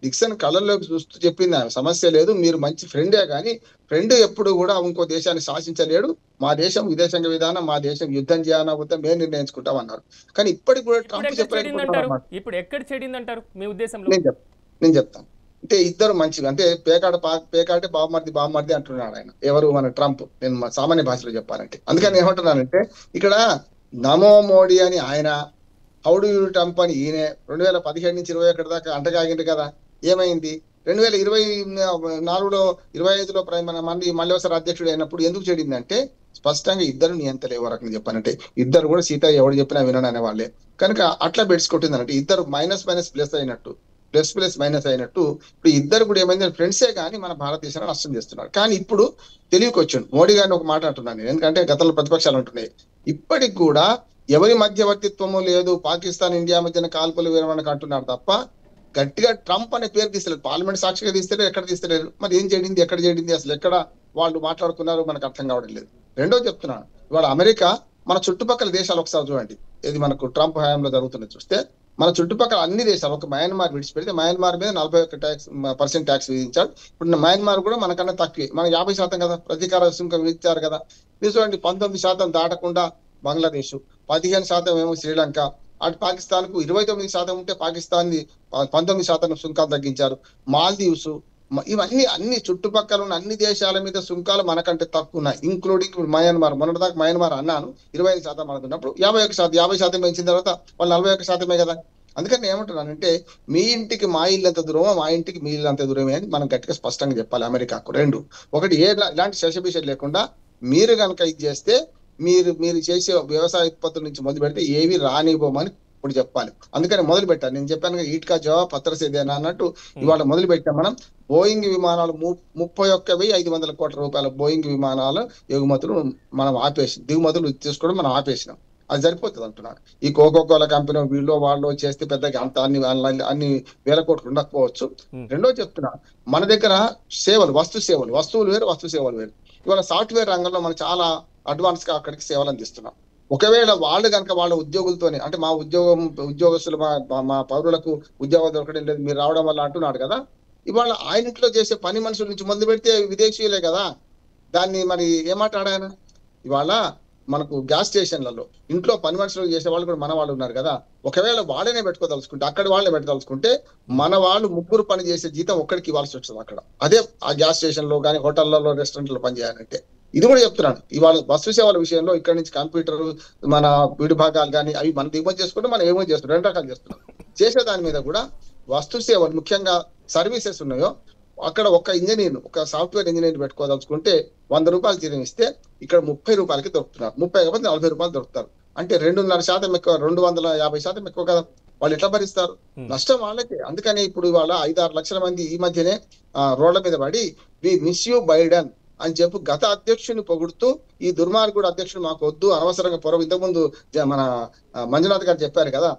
నిక్సన్ కళ్ళల్లోకి చూస్తూ చెప్పింది, ఆమె సమస్య లేదు, మీరు మంచి ఫ్రెండే కానీ ఫ్రెండ్ ఎప్పుడు కూడా ఇంకో దేశాన్ని శాసించలేడు, మా దేశం విదేశాంగ విధానం, మా దేశం యుద్ధం చేయాలన్నా కూడా మేము నిర్ణయించుకుంటాం అన్నారు. కానీ ఇప్పటికి కూడా ట్రంప్ చెప్పలేకపోతున్నారు. ఇప్పుడు ఎక్కడ చెడిందంటారు మీ ఉద్దేశంలో? నేను చెప్తాను అంటే, ఇద్దరు మంచిగా అంటే పేకాటే బామ్మర్ది అంటున్నాడు ఆయన, ఎవరు మన ట్రంప్. నేను సామాన్య భాషలో చెప్పాలంటే, అందుకని ఏమంటున్నానంటే, ఇక్కడ నమో మోడీ అని ఆయన, హౌడు ట్రంప్ అని ఈయన 2017 నుంచి 21 దాకా అంటగాగిండు కదా. ఏమైంది? 2024లో 25లో మళ్ళీ ఒకసారి అధ్యక్షుడు అయినప్పుడు ఎందుకు చెడిందంటే, స్పష్టంగా ఇద్దరు నియంతలు ఏ వరకు చెప్పానంటే, ఇద్దరు కూడా సీత ఎవరు చెప్పినా వినను అనే వాళ్ళే కనుక అట్లా బెడ్స్ కొట్టిందనంటే, ఇద్దరు మైనస్ ప్లస్ అయినట్టు. ప్లస్ ప్లస్ మైనస్ అయినట్టు ఇప్పుడు ఇద్దరు కూడా ఏమైంది ఫ్రెండ్సే కానీ మన భారతదేశాన్ని నష్టం చేస్తున్నారు. కానీ ఇప్పుడు తెలియకొచ్చాడు మోడీ గారిని ఒక మాట అంటున్నాను నేను, ఎందుకంటే గతంలో ప్రతిపక్షాలు అంటున్నాయి ఇప్పటికి కూడా ఎవరి మధ్యవర్తిత్వము లేదు, పాకిస్తాన్ ఇండియా మధ్యన కాల్పుల విరమణకు అంటున్నారు తప్ప గట్టిగా ట్రంప్ అనే పేరు తీస్తలేరు. పార్లమెంట్ సాక్షిగా తీస్తలేరు, ఎక్కడ తీస్తలేరు. మరి ఏం చేయడింది, ఎక్కడ చేయడింది, అసలు ఎక్కడ వాళ్ళు మాట్లాడుకున్నారు మనకు అర్థం కావడం లేదు. రెండోది చెప్తున్నాను, ఇవాళ అమెరికా మన చుట్టుపక్కల దేశాలు ఒకసారి చూడండి, ఇది మనకు ట్రంప్ హయాంలో జరుగుతున్నది చూస్తే మన చుట్టుపక్కల అన్ని దేశాలు ఒక మయన్మార్ విడిచిపెడితే మయన్మార్ మీద 41% ట్యాక్స్ విధించాడు. ఇప్పుడు మయన్మార్ కూడా మనకన్నా తక్కువే, మన 50% కదా ప్రతీకార సుంకం విధించారు కదా. మీరు చూడండి 19% దాటకుండా బంగ్లాదేశ్, 15% ఏమో శ్రీలంక, అటు పాకిస్తాన్ కు 29% ఉంటే పాకిస్తాన్ 19% సుంకాలు తగ్గించారు. మాల్దీవ్స్, ఇవన్నీ అన్ని చుట్టుపక్కల ఉన్న అన్ని దేశాల మీద సుంకాలు మనకంటే తక్కువ ఉన్నాయి, ఇంక్లూడింగ్ మయన్మార్. మొన్నటిదాకా మయన్మార్ అన్నాను 25% మనకు ఉన్నప్పుడు 50% పెంచిన తర్వాత వాళ్ళు 41%మే కదా. అందుకని ఏమంటున్నానంటే మీ ఇంటికి మా ఇల్లు ఎంత దూరమో మా ఇంటికి మీ ఇల్లు అంత దూరమే అని మనం గట్టిగా స్పష్టంగా చెప్పాలి అమెరికాకు. రెండు, ఒకటి ఇలాంటి శశభిషలు లేకుండా మీరు కనుక ఇది చేస్తే మీరు చేసే వ్యవసాయ ఉత్పత్తుల నుంచి మొదలు పెడితే ఏవి రానివ్వమని ఇప్పుడు చెప్పాలి. అందుకని మొదలు పెట్టాలి. నేను చెప్పాను ఈట్కా జవాబ్ పత్రసేదేనా అన్నట్టు ఇవాళ మొదలు పెట్టాం మనం. బోయింగ్ విమానాలు 31,500 కోట్ల రూపాయల బోయింగ్ విమానాల ఎగుమతులు మనం దిగుమతులు తీసుకోవడం మనం ఆపేసినాం. అది సరిపోతుంది అంటున్నాను. ఈ కోకోకోలా కంపెనీ వీళ్ళు వాళ్ళు చేస్తే పెద్దగా అంత అన్ని వేల కోట్లు ఉండకపోవచ్చు. రెండో చెప్తున్నా, మన దగ్గర వస్తువులు వేరు, వస్తు సేవలు వేరు. ఇవాళ సాఫ్ట్వేర్ రంగంలో మనం చాలా అడ్వాన్స్ గా అక్కడికి సేవలు అందిస్తున్నాం. ఒకవేళ వాళ్ళు కనుక వాళ్ళ ఉద్యోగులతోనే, అంటే మా ఉద్యోగస్తులు మా పౌరులకు ఉద్యోగాలు దొరకడం లేదు మీరు రావడం వల్ల అంటున్నాడు కదా, ఇవాళ ఆయన ఇంట్లో చేసే పని మనుషుల నుంచి మొదలు పెడితే విదేశీయులే కదా. దాన్ని మరి ఏమాటాడాయన? ఇవాళ మనకు గ్యాస్ స్టేషన్లలో ఇంట్లో పని మనుషులు చేసే వాళ్ళు కూడా మన వాళ్ళు ఉన్నారు కదా. ఒకవేళ వాళ్ళనే పెట్టుకోదలుచుకుంటే, అక్కడ వాళ్ళనే పెట్టదలుచుకుంటే మన వాళ్ళు ముగ్గురు పని చేసే జీతం ఒక్కడికి ఇవ్వాల్సి వస్తుంది అక్కడ. అదే ఆ గ్యాస్ స్టేషన్ లో కానీ హోటళ్లలో రెస్టారెంట్లో పని చేయాలంటే. ఇది కూడా చెప్తున్నాను, ఇవాళ వస్తు సేవల విషయంలో ఇక్కడ నుంచి కంప్యూటర్ మన విడిభాగాలు కానీ అవి మనం దిగుమతి చేసుకుంటే మనం ఏమో చేస్తున్నాం, 2 రకాలు చేస్తున్నాం. చేసే దాని మీద కూడా వస్తు సేవలు ముఖ్యంగా సర్వీసెస్ ఉన్నాయో అక్కడ ఒక సాఫ్ట్వేర్ ఇంజనీర్ పెట్టుకోదలుచుకుంటే 100 రూపాయలు జీతం ఇస్తే ఇక్కడ 30 రూపాయలకి దొరుకుతున్నారు. 30 కాకపోతే 40 రూపాయలు దొరుకుతారు. అంటే 2.5% ఎక్కువ, 250% ఎక్కువ కదా. వాళ్ళు ఎట్లా భరిస్తారు? నష్టం వాళ్ళకి. అందుకని ఇప్పుడు ఇవాళ 5-6 లక్షల మంది ఈ మధ్యనే రోడ్ల మీద పడి వి మిస్ యూ బైడెన్ అని చెప్పి గత అధ్యక్షుని పొగుడుతూ ఈ దుర్మార్గుడు అధ్యక్షుడు మాకు వద్దు, అనవసరంగా ఇంతకుముందు మన మంజునాథ్ గారు చెప్పారు కదా,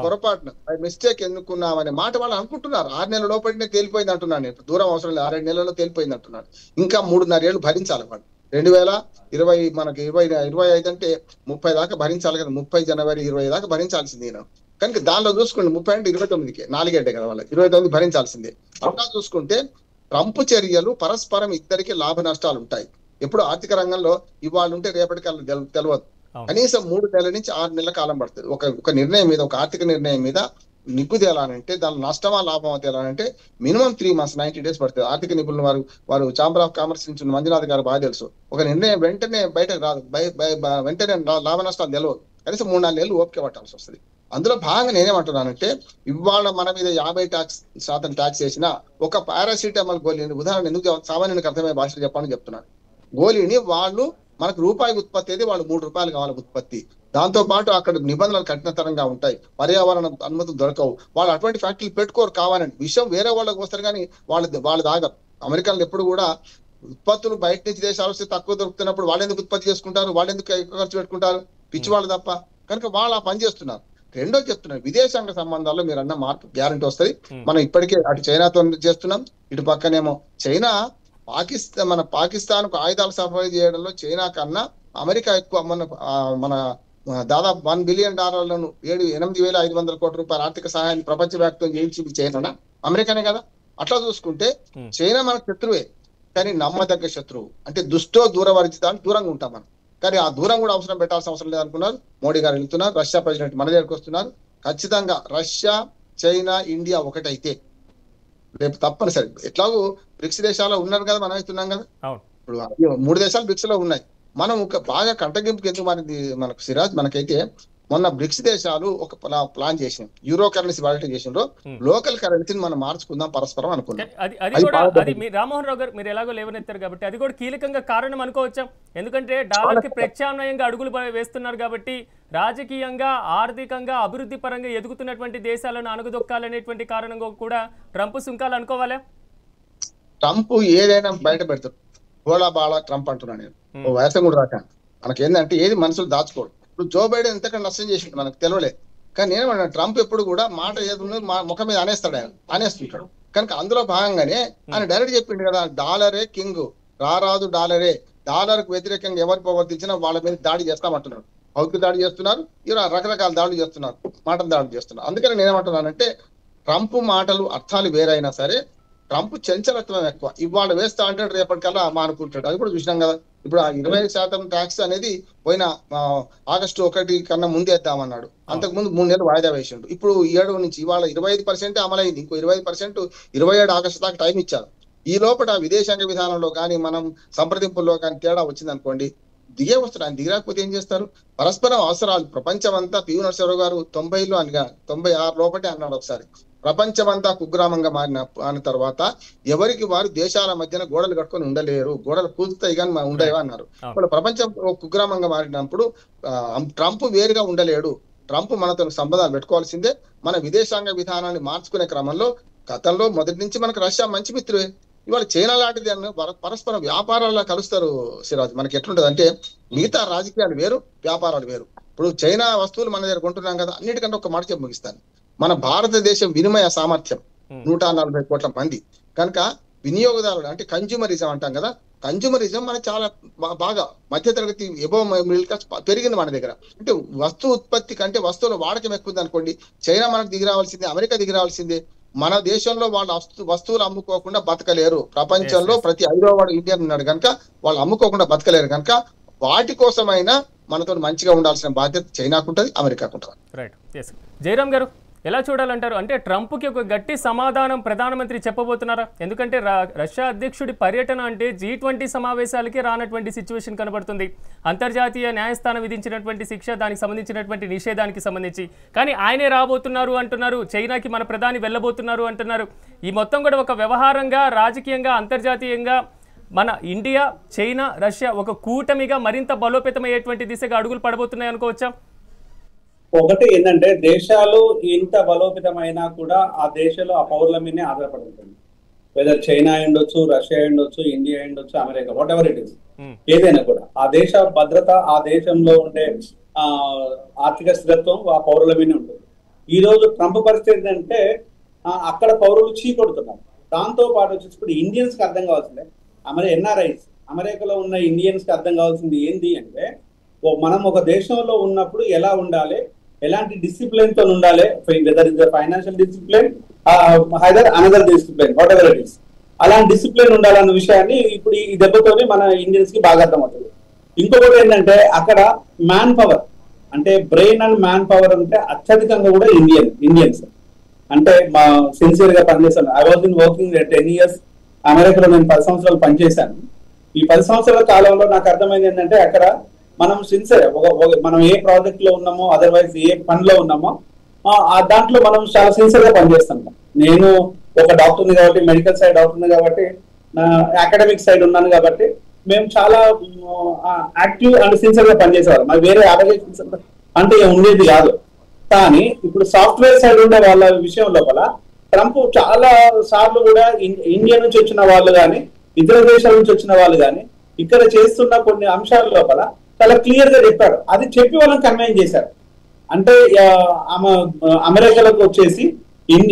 పొరపాటున మిస్టేక్ ఎన్నుకున్నామనే మాట వాళ్ళు అనుకుంటున్నారు. 6 నెలల లోపలినే తేలిపోయింది అంటున్నాను నేను. దూరం అవసరం లేదు, 6-7 నెలల్లో తేలిపోయింది అంటున్నాను. ఇంకా 3.5 ఏళ్ళు భరించాలి వాళ్ళు. 2020 మనకి 25 అంటే 30 దాకా భరించాలి కదా. 30 జనవరి 20 దాకా భరించాల్సింది నేను. కనుక దానిలో చూసుకోండి 30 అంటే 29కి 4 గంటే కదా వాళ్ళకి, 29 భరించాల్సిందే. అట్లా చూసుకుంటే ట్రంప్ చర్యలు పరస్పరం ఇద్దరికి లాభ నష్టాలు ఉంటాయి. ఎప్పుడు ఆర్థిక రంగంలో ఇవాళ ఉంటే రేపటికల్లా తెలియదు. కనీసం 3 నెలల నుంచి 6 నెలల కాలం పడుతుంది. ఒక నిర్ణయం మీద, ఒక ఆర్థిక నిర్ణయం మీద నిగ్గు తేలాలంటే, దాని నష్టమా లాభమా తేలాలంటే మినిమం 3 months 90 days పడుతుంది. ఆర్థిక నిపుణులు వారు ఛాంబర్ ఆఫ్ కామర్స్ నుంచి మంజునాథ్ గారు బాగా తెలుసు. ఒక నిర్ణయం వెంటనే బయటకు రాదు, వెంటనే లాభ నష్టాలు తెలియదు. కనీసం 3-4 నెలలు ఓపిక పట్టాల్సి వస్తుంది. అందులో భాగంగా నేనేమంటున్నానంటే ఇవాళ మన మీద 50% ట్యాక్స్ వేసినా ఒక పారాసిటమాల్ గోళీని, ఉదాహరణ ఎందుకు సామాన్యునికి అర్థమయ్యే భాషలో చెప్పాలని చెప్తున్నాను, గోళీని వాళ్ళు మనకు రూపాయి ఉత్పత్తి అయితే వాళ్ళు 3 రూపాయలు కావాలి ఉత్పత్తి. దాంతో పాటు అక్కడ నిబంధనలు కఠినతరంగా ఉంటాయి, పర్యావరణ అనుమతులు దొరకవు. వాళ్ళు అటువంటి ఫ్యాక్టరీలు పెట్టుకోరు కావాలని. విషయం వేరే వాళ్ళకి వస్తారు కానీ వాళ్ళు దాగరు. అమెరికాలో ఎప్పుడు కూడా ఉత్పత్తులు బయట నుంచి దేశాలు వస్తే తక్కువ దొరుకుతున్నప్పుడు వాళ్ళు ఎందుకు ఉత్పత్తి చేసుకుంటారు, వాళ్ళు ఎందుకు ఖర్చు పెట్టుకుంటారు, పిచ్చి వాళ్ళు తప్ప. కనుక వాళ్ళు ఆ పని చేస్తున్నారు. రెండో చెప్తున్నారు, విదేశాంగ సంబంధాల్లో మీరు అన్న మార్పు గ్యారంటీ వస్తుంది. మనం ఇప్పటికే అటు చైనాతో చేస్తున్నాం, ఇటు పక్కనేమో చైనా మన పాకిస్తాన్ కు ఆయుధాలు సరఫరా చేయడంలో చైనా కన్నా అమెరికా ఎక్కువ. మన దాదాపు $1 బిలియన్ 8,500 కోట్ల రూపాయల ఆర్థిక సహాయాన్ని ప్రపంచవ్యాప్తం చేయించింది చైనా, అమెరికానే కదా. అట్లా చూసుకుంటే చైనా మనకు శత్రువే, కానీ నమ్మదగ్గ శత్రువు. అంటే దుష్టో దూరవర్జితానికి దూరంగా ఉంటాం మనం. కానీ ఆ దూరం కూడా అవసరం పెట్టాల్సిన అవసరం లేదనుకున్నారు. మోడీ గారు వెళ్తున్నారు, రష్యా ప్రెసిడెంట్ మన దగ్గరకు వస్తున్నారు. ఖచ్చితంగా రష్యా, చైనా, ఇండియా ఒకటైతే రేపు తప్పనిసరి, ఎట్లాగో బ్రిక్స్ దేశాల్లో ఉన్నారు కదా, మనం అవుతున్నాం కదా. ఇప్పుడు 3 దేశాలు బ్రిక్స్ లో ఉన్నాయి. మనం బాగా కంటగింపుకి ఎందుకు మనకు సిరాజ్, మనకైతే మొన్న బ్రిక్స్ దేశాలు ఒక ప్లాన్ చేసినాం, యూరో కరెన్సీ వాలిటీ చేసిండ్రు, లోకల్ కరెన్సీని మనం మార్చుకుందాం పరస్పరం అనుకున్నాం. అది రామ్మోహన్ రావు గారు మీరు ఎలాగో లేవనెత్తారు కాబట్టి అది కూడా కీలకంగా కారణం అనుకోవచ్చా? ఎందుకంటే డాలర్ కి ప్రత్యామ్నాయంగా అడుగులు వేస్తున్నారు కాబట్టి రాజకీయంగా ఆర్థికంగా అభివృద్ధి పరంగా ఎదుగుతున్నటువంటి దేశాలను అణగదొక్కాలనేటువంటి కారణంగా కూడా ట్రంప్ సుంకాలు అనుకోవాలా? ట్రంప్ ఏదైనా బయట పెడతాడు. బోలా బాలా ట్రంప్ అంటున్నాను నేను, వయసం కూడా రాక మనకి ఏంటంటే ఏది మనసులు దాచుకోడు. ఇప్పుడు జో బైడెన్ ఎంతకంటే నష్టం చేసిండు మనకు తెలియలేదు, కానీ నేనేమన్నా ట్రంప్ ఎప్పుడు కూడా మాట ఏదో ముఖం మీద అనేస్తాడు, ఆయన అనేస్తుంటాడు. కనుక అందులో భాగంగానే ఆయన డైరెక్ట్ చెప్పిండు కదా, డాలరే కింగ్, రారాదు డాలరే, డాలర్కు వ్యతిరేకంగా ఎవరు ప్రవర్తించినా వాళ్ళ మీద దాడి చేస్తామంటున్నాడు. భౌతిక దాడి చేస్తున్నారు, ఇలా రకరకాల దాడులు చేస్తున్నారు, మాటల దాడులు చేస్తున్నారు. అందుకని నేనేమంటున్నానంటే ట్రంప్ మాటలు అర్థాలు వేరైనా సరే ట్రంప్ చంచలత్వం ఎక్కువ. ఇవాళ వేస్తా అంటే రేపటికల్లా అనుకుంటాడు. అది కూడా చూసినాం కదా. ఇప్పుడు ఆ 20% ట్యాక్స్ అనేది పోయిన ఆగస్టు 1 కన్నా ముందేద్దామన్నాడు. అంతకుముందు 3 నెలలు వాయిదా వేసిండు. ఇప్పుడు 7 నుంచి ఇవాళ 25% అమలైంది. ఇంకో 25% 27 ఆగస్టు దాకా టైం ఇచ్చారు. ఈ లోపల విదేశాంగ విధానంలో కానీ మనం సంప్రదింపుల్లో కానీ తేడా వచ్చింది అనుకోండి, దిగే వస్తారు. ఆయన దిగరాకపోతే ఏం చేస్తారు? పరస్పరం అవసరాలు. ప్రపంచం అంతా పివి నరసింహారావు గారు 90లో అనగా 96 లోపటే అన్నాడు ఒకసారి, ప్రపంచమంతా కుగ్రామంగా మారిన తర్వాత ఎవరికి వారు దేశాల మధ్యన గోడలు కట్టుకొని ఉండలేరు, గోడలు కూల్తాయి కానీ ఉండేవా అన్నారు. ఇప్పుడు ప్రపంచం కుగ్రామంగా మారినప్పుడు ట్రంప్ వేరుగా ఉండలేడు. ట్రంప్ మనతో సంబంధాలు పెట్టుకోవాల్సిందే. మన విదేశాంగ విధానాన్ని మార్చుకునే క్రమంలో గతంలో మొదటి నుంచి మనకు రష్యా మంచి మిత్రువే. ఇవాళ చైనా లాంటిది పరస్పర వ్యాపారాల్లో కలుస్తారు. సిరాజ్, మనకి ఎట్లుంటది అంటే మిగతా రాజకీయాలు వేరు, వ్యాపారాలు వేరు. ఇప్పుడు చైనా వస్తువులు మన దగ్గర కొంటున్నాం కదా, అన్నిటికంటే ఒక మాట చెప్పి ముగిస్తాను. మన భారతదేశం వినిమయ సామర్థ్యం 140 కోట్ల మంది కనుక వినియోగదారులు అంటే కన్జ్యూమరిజం అంటాం కదా, కన్జ్యూమరిజం మనకి చాలా బాగా మధ్యతరగతి ఎబో మిడిల్ క్లాస్ పెరిగింది మన దగ్గర. అంటే వస్తువు ఉత్పత్తి కంటే వస్తువుల వాడకం ఎక్కువ ఉంది అనుకోండి, చైనా మనకు దిగి రావాల్సిందే, అమెరికా దిగి రావాల్సిందే. మన దేశంలో వాళ్ళు వస్తువులు అమ్ముకోకుండా బతకలేరు. ప్రపంచంలో ప్రతి 5వ వాడు ఇండియన్ ఉన్నాడు కనుక వాళ్ళు అమ్ముకోకుండా బతకలేరు. కనుక వాటి కోసమైనా మనతో మంచిగా ఉండాల్సిన బాధ్యత చైనాకు ఉంటుంది, అమెరికాకు ఉంటుంది. రైట్. ఎస్ జయరామ్ గారు, ఎలా చూడాలంటారు? అంటే ట్రంప్కి ఒక గట్టి సమాధానం ప్రధానమంత్రి చెప్పబోతున్నారా? ఎందుకంటే రష్యా అధ్యక్షుడి పర్యటన అంటే G20 సమావేశాలకి రానటువంటి సిచ్యువేషన్ కనబడుతుంది. అంతర్జాతీయ న్యాయస్థానం విధించినటువంటి శిక్ష, దానికి సంబంధించినటువంటి నిషేధానికి సంబంధించి, కానీ ఆయనే రాబోతున్నారు అంటున్నారు, చైనాకి మన ప్రధాని వెళ్ళబోతున్నారు అంటున్నారు. ఈ మొత్తం కూడా ఒక వ్యవహారంగా, రాజకీయంగా, అంతర్జాతీయంగా మన ఇండియా, చైనా, రష్యా ఒక కూటమిగా మరింత బలోపేతమయ్యేటువంటి దిశగా అడుగులు పడబోతున్నాయి అనుకోవచ్చా? ఒకటి ఏంటంటే దేశాలు ఇంత బలోపేతమైనా కూడా ఆ దేశాలు ఆ పౌరుల మీదనే ఆధారపడి ఉంటుంది. వెదర్ చైనా ఉండొచ్చు, రష్యా ఉండొచ్చు, ఇండియా ఉండొచ్చు, America, what ever it is, ఏదైనా కూడా ఆ దేశ భద్రత, ఆ దేశంలో ఉండే ఆర్థిక స్థిరత్వం ఆ పౌరుల మీదనే ఉంటుంది. ఈ రోజు ట్రంప్ పరిస్థితి ఏంటంటే అక్కడ పౌరులు చీకొడుతున్నారు. దాంతో పాటు వచ్చేసి ఇప్పుడు ఇండియన్స్ కి అర్థం కావాల్సిందే, ఎన్ఆర్ఐస్ అమెరికాలో ఉన్న ఇండియన్స్ కి అర్థం కావాల్సింది ఏంటి అంటే, మనం ఒక దేశంలో ఉన్నప్పుడు ఎలా ఉండాలి, ఎలాంటి డిసిప్లిన్ తో ఉండాలి, whether is financial discipline, either another discipline, whatever it is, అలాంటి డిసిప్లిన్ ఉండాలన్న విషయాన్ని ఇప్పుడు ఈ దెబ్బతోనే మన ఇండియన్స్ కి బాగా అర్థమవుతుంది. ఇంకొకటి ఏంటంటే అక్కడ మ్యాన్ పవర్ అంటే బ్రెయిన్ అండ్ మ్యాన్ పవర్ అంటే అత్యధికంగా కూడా ఇండియన్స్ అంటే మా సిన్సియర్ గా పనిచేస్తాను. I was in working 10 years అమెరికాలో. నేను 10 సంవత్సరాలు పనిచేశాను. ఈ 10 సంవత్సరాల కాలంలో నాకు అర్థమైంది ఏంటంటే అక్కడ మనం సిన్సియర్ మనం ఏ ప్రాజెక్ట్ లో ఉన్నామో, అదర్వైజ్ ఏ పనిలో ఉన్నామో దాంట్లో మనం చాలా సిన్సియర్ గా పనిచేస్తుంటాం. నేను ఒక డాక్టర్ని కాబట్టి, మెడికల్ సైడ్ డాక్టర్ని కాబట్టి, అకాడమిక్ సైడ్ ఉన్నాను కాబట్టి మేము చాలా యాక్టివ్ అండ్ సిన్సియర్ గా పనిచేసేవాళ్ళం. మరి వేరే అప్లికేషన్స్ అంటే ఉండేది కాదు. కానీ ఇప్పుడు సాఫ్ట్వేర్ సైడ్ ఉండే వాళ్ళ విషయం లోపల ట్రంప్ చాలా సార్లు కూడా ఇండియా నుంచి వచ్చిన వాళ్ళు కానీ, ఇతర దేశాల నుంచి వచ్చిన వాళ్ళు కానీ ఇక్కడ చేస్తున్న కొన్ని అంశాల లోపల చాలా క్లియర్ గా చెప్పాడు. అది చెప్పి వాళ్ళని కన్వైన్ చేశారు. అంటే అమెరికాలోకి వచ్చేసి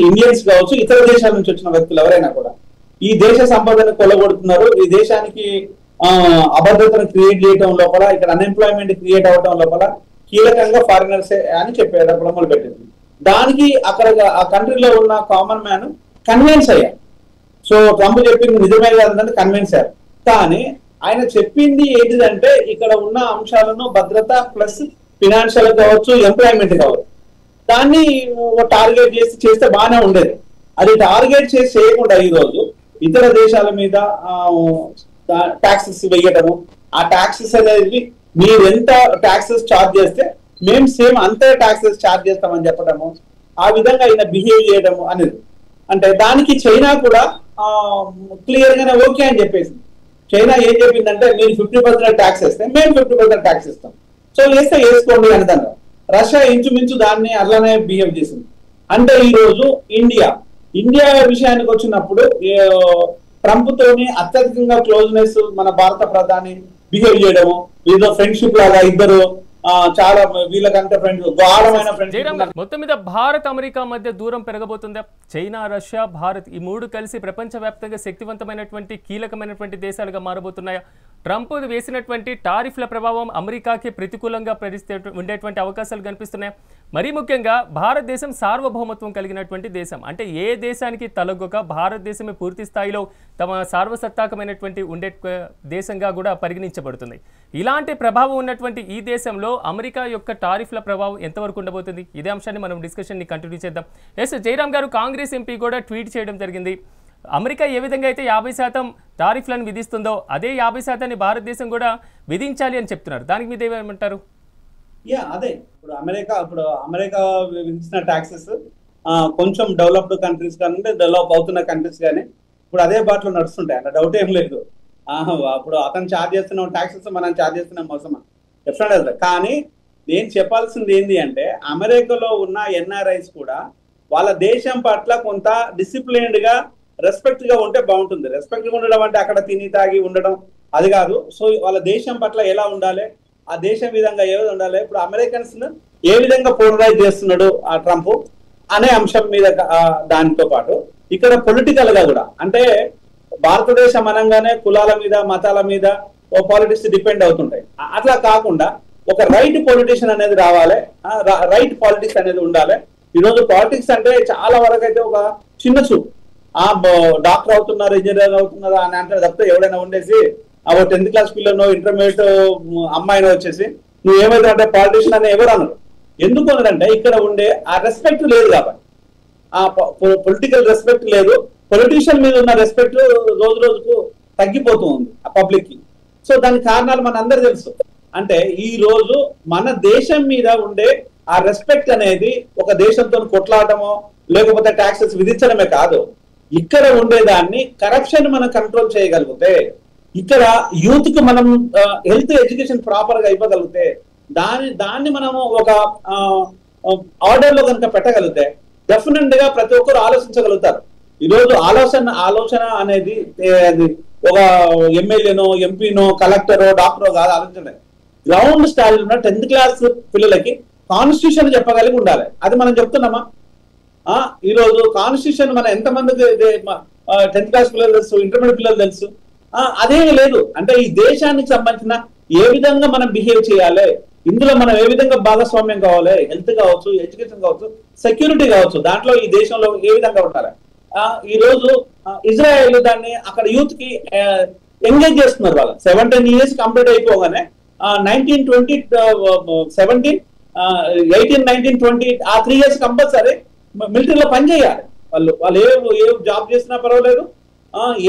ఇండియన్స్ కావచ్చు, ఇతర దేశాల నుంచి వచ్చిన వ్యక్తులు ఎవరైనా కూడా ఈ దేశ సంపదను కొలగొడుతున్నారు, ఈ దేశానికి అభద్రతను క్రియేట్ చేయడం లోపల, ఇక్కడ అన్ఎంప్లాయ్మెంట్ క్రియేట్ అవడం లోపల కీలకంగా ఫారినర్సే అని చెప్పేటప్పుడు మొదలు పెట్టింది. దానికి అక్కడ ఆ కంట్రీలో ఉన్న కామన్ మ్యాన్ కన్విన్స్ అయ్యారు. సో ట్రంప్ చెప్పింది నిజమే కాదంటే కన్విన్స్ అయ్యారు. కానీ ఆయన చెప్పింది ఏంటిదంటే ఇక్కడ ఉన్న అంశాలను భద్రత ప్లస్ ఫినాన్షియల్ కావచ్చు, ఎంప్లాయ్మెంట్ కావచ్చు, దాన్ని టార్గెట్ చేస్తే బాగానే ఉండేది. అది టార్గెట్ చేయకుండా ఈ రోజు ఇతర దేశాల మీద ట్యాక్సెస్ వేయటము, ఆ ట్యాక్సెస్ అనేది మీరు ఎంత ట్యాక్సెస్ ఛార్జ్ చేస్తే మేము సేమ్ అంతే ట్యాక్సెస్ ఛార్జ్ చేస్తామని చెప్పడము, ఆ విధంగా ఆయన బిహేవ్ చేయడము అనేది. అంటే దానికి చైనా కూడా క్లియర్ గానే ఓకే అని చెప్పేసింది. చైనా ఏం చెప్పిందంటే మీరు 50% ట్యాక్స్ వేస్తే మేము 50% ట్యాక్స్ ఇస్తాం, సో వేస్తే వేసుకోండి అనేదాన్ని. రష్యా ఇంచుమించు దాన్ని అలానే బిహేవ్ చేసింది. అంటే ఈ రోజు ఇండియా విషయానికి వచ్చినప్పుడు ట్రంప్ తోని అత్యధికంగా క్లోజ్నెస్ మన భారత ప్రధాని బిహేవ్ చేయడము, ఏదో ఫ్రెండ్షిప్ లాగా ఇద్దరు చాలా వీళ్ళకంటే ఫ్రెండ్స్ గాఢమైన ఫ్రెండ్షిప్. మొత్తం మీద భారత్ అమెరికా మధ్య దూరం పెరగబోతుందా? చైనా, రష్యా, భారత్ ఈ మూడు కలిసి ప్రపంచవ్యాప్తంగా శక్తివంతమైనటువంటి కీలకమైనటువంటి దేశాలుగా మారబోతున్నాయా? ట్రంప్ వేసినటువంటి టారిఫ్ల ప్రభావం అమెరికాకి ప్రతికూలంగా ఉండేటువంటి అవకాశాలు కనిపిస్తున్నాయి. మరీ ముఖ్యంగా భారతదేశం సార్వభౌమత్వం కలిగినటువంటి దేశం. అంటే ఏ దేశానికి తలగొక భారతదేశమే పూర్తి స్థాయిలో తమ సార్వసత్తాకమైనటువంటి ఉండే దేశంగా కూడా పరిగణించబడుతుంది. ఇలాంటి ప్రభావం ఉన్నటువంటి ఈ దేశంలో అమెరికా యొక్క టారిఫ్ల ప్రభావం ఎంతవరకు ఉండబోతుంది? ఇదే అంశాన్ని మనం డిస్కషన్ని కంటిన్యూ చేద్దాం. ఎస్ జయరామ్ గారు, కాంగ్రెస్ ఎంపీ కూడా ట్వీట్ చేయడం జరిగింది. అమెరికా ఏ విధంగా అయితే 50% టారిఫ్లను విధిస్తుందో అదే 50% భారతదేశం కూడా విధించాలి అని చెప్తున్నారు. దానికి మీద ఏమంటారు? అదే ఇప్పుడు అమెరికా విధించిన ట్యాక్సెస్ కొంచెం డెవలప్డ్ కంట్రీస్ కానీ డెవలప్ అవుతున్న కంట్రీస్ కానీ ఇప్పుడు అదే బాటలో నడుస్తుంటాయి, అన్న డౌట్ ఏం లేదు. ఇప్పుడు అతను ఛార్జ్ చేస్తున్నాం ట్యాక్సెస్, మనం ఛార్జ్ చేస్తున్నాం మోసమా? డెఫినెట్. కానీ నేను చెప్పాల్సింది ఏంటి అంటే అమెరికాలో ఉన్న ఎన్ఆర్ఐస్ కూడా వాళ్ళ దేశం పట్ల కొంత డిసిప్లైన్డ్ గా రెస్పెక్ట్ గా ఉంటే బాగుంటుంది. రెస్పెక్ట్ గా ఉండడం అంటే అక్కడ తిని తాగి ఉండడం అది కాదు. సో వాళ్ళ దేశం పట్ల ఎలా ఉండాలి, ఆ దేశం విధంగా ఏ విధంగా ఉండాలి, ఇప్పుడు అమెరికన్స్ ఏ విధంగా పోలరైజ్ చేస్తున్నాడు ఆ ట్రంప్ అనే అంశం మీద దానితో పాటు ఇక్కడ పొలిటికల్ గా కూడా అంటే భారతదేశం అనగానే కులాల మీద మతాల మీద పాలిటిక్స్ డిపెండ్ అవుతుంటాయి. అట్లా కాకుండా ఒక రైట్ పొలిటిషియన్ అనేది రావాలి, రైట్ పాలిటిక్స్ అనేది ఉండాలి. ఈరోజు పాలిటిక్స్ అంటే చాలా వరకు అయితే ఒక చిన్న చూపు, డాక్టర్ అవుతున్నారు, ఇంజనీర్ అవుతున్నారు అని అంటే తప్పితే ఎవడైనా ఉండేసి 10th క్లాస్ పిల్లనో ఇంటర్మీడియట్ అమ్మాయినో వచ్చేసి నువ్వు ఏమైతే అంటే పాలిటిషియన్ అని ఎవరు అన్నారు. ఎందుకు అన్నారంటే ఇక్కడ ఉండే ఆ రెస్పెక్ట్ లేదు కాబట్టి, ఆ పొలిటికల్ రెస్పెక్ట్ లేదు, పొలిటీషియన్ మీద ఉన్న రెస్పెక్ట్ రోజు రోజుకు తగ్గిపోతూ ఉంది ఆ పబ్లిక్ కి. సో దాని కారణాలు మన అందరు తెలుసు. అంటే ఈ రోజు మన దేశం మీద ఉండే ఆ రెస్పెక్ట్ అనేది ఒక దేశంతో కొట్లాడటమో లేకపోతే ట్యాక్సెస్ విధించడమే కాదు, ఇక్కడ ఉండేదాన్ని కరప్షన్ మనం కంట్రోల్ చేయగలిగితే, ఇక్కడ యూత్ కి మనం హెల్త్ ఎడ్యుకేషన్ ప్రాపర్ గా ఇవ్వగలిగితే, దాన్ని మనము ఒక ఆర్డర్ లో కనుక పెట్టగలిగితే డెఫినెట్ గా ప్రతి ఒక్కరు ఆలోచించగలుగుతారు. ఈరోజు ఆలోచన అనేది ఒక ఎమ్మెల్యేనో ఎంపీనో కలెక్టరో డాక్టరో కాదు ఆలోచించలేదు. గ్రౌండ్ స్థాయిలో ఉన్న 10th క్లాస్ పిల్లలకి కాన్స్టిట్యూషన్ చెప్పగలిగి ఉండాలి. అది మనం చెప్తున్నామా? ఈ రోజు కాన్స్టిట్యూషన్ మన ఎంతమందికి 10th క్లాస్ పిల్లలు తెలుసు, ఇంటర్మీడియట్ పిల్లలు తెలుసు? అదేమీ లేదు. అంటే ఈ దేశానికి సంబంధించిన ఏ విధంగా మనం బిహేవ్ చేయాలి, ఇందులో మనం ఏ విధంగా భాగస్వామ్యం కావాలి, హెల్త్ కావచ్చు, ఎడ్యుకేషన్ కావచ్చు, సెక్యూరిటీ కావచ్చు, దాంట్లో ఈ దేశంలో ఏ విధంగా ఉండాలి. ఈ రోజు ఇజ్రాయెల్ దాన్ని అక్కడ యూత్ కి ఎంగేజ్ చేస్తున్నారు. వాళ్ళు 17 years కంప్లీట్ అయిపోగానే 19, 20, 17, 18, 19, 20 ఆ 3 years కంపల్సరీ మిలిటరీలో పని చేయాలి. వాళ్ళు ఏ జాబ్ చేసినా పర్వాలేదు,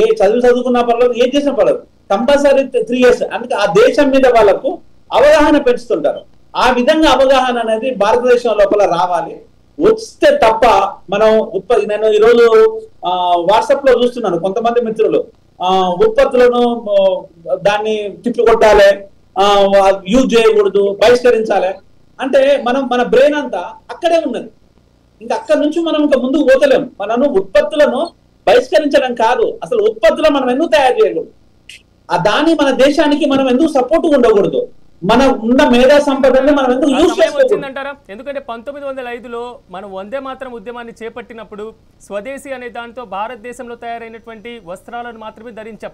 ఏ చదువుకున్నా పర్వాలేదు, ఏం చేసినా పర్వాలేదు, కంపల్సరీ 3 years. అందుకే ఆ దేశం మీద వాళ్ళకు అవగాహన పెంచుతుంటారు. ఆ విధంగా అవగాహన అనేది భారతదేశం లోపల రావాలి. వస్తే తప్ప మనం నేను ఈరోజు వాట్సాప్ లో చూస్తున్నాను కొంతమంది మిత్రులు ఉత్పత్తులను దాన్ని తిప్పి కొట్టాలి, యూజ్ చేయకూడదు, బహిష్కరించాలి అంటే మన బ్రెయిన్ అంతా అక్కడే ఉన్నది. ఇంకా అక్కడి నుంచి మనం ఇంకా ముందుకు పోతలేము. మనను ఉత్పత్తులను బహిష్కరించడం కాదు, అసలు ఉత్పత్తులను మనం ఎందుకు తయారు చేయకూడదు, దాన్ని మన దేశానికి మనం ఎందుకు సపోర్ట్ ఉండకూడదు, మన ఉన్న మేధా సంపదని మనం ఎందుకు యూజ్ చేసుకోవచ్చిందంటారా? ఎందుకంటే 1905లో మనం వందే మాత్రం ఉద్యమాన్ని చేపట్టినప్పుడు స్వదేశీ అనే దాంతో భారతదేశంలో తయారైనటువంటి వస్త్రాలను మాత్రమే ధరించాం.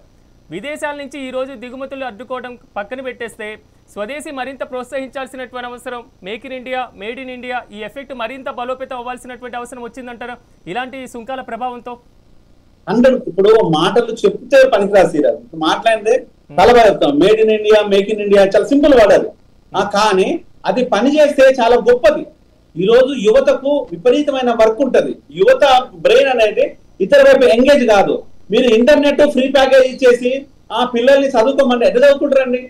విదేశాల నుంచి ఈ రోజు దిగుమతులు అడ్డుకోవడం పక్కన పెట్టేస్తే స్వదేశీ మరింత ప్రోత్సహించాల్సినటువంటి అవసరం, make in India, made in India ఈ ఎఫెక్ట్ మరింత బలోపేతం అవ్వాల్సినటువంటి అవసరం వచ్చిందంటారా ఇలాంటి సుంకాల ప్రభావంతో? ఇప్పుడు మాటలు చెప్తే పనికిరాదు, మాట్లాడితే తలబా చెప్తాం. Made in India, make in India చాలా సింపుల్ వాడాలి, కానీ అది పని చేస్తే చాలా గొప్పది. ఈ రోజు యువతకు విపరీతమైన వర్క్ ఉంటది. యువత బ్రెయిన్ అనేది ఇతర వైపు ఎంగేజ్ కాదు. మీరు ఇంటర్నెట్ ఫ్రీ ప్యాకేజ్ ఇచ్చేసి పిల్లల్ని చదువుకోమంటే ఎట్లా చదువుకుంటారండి?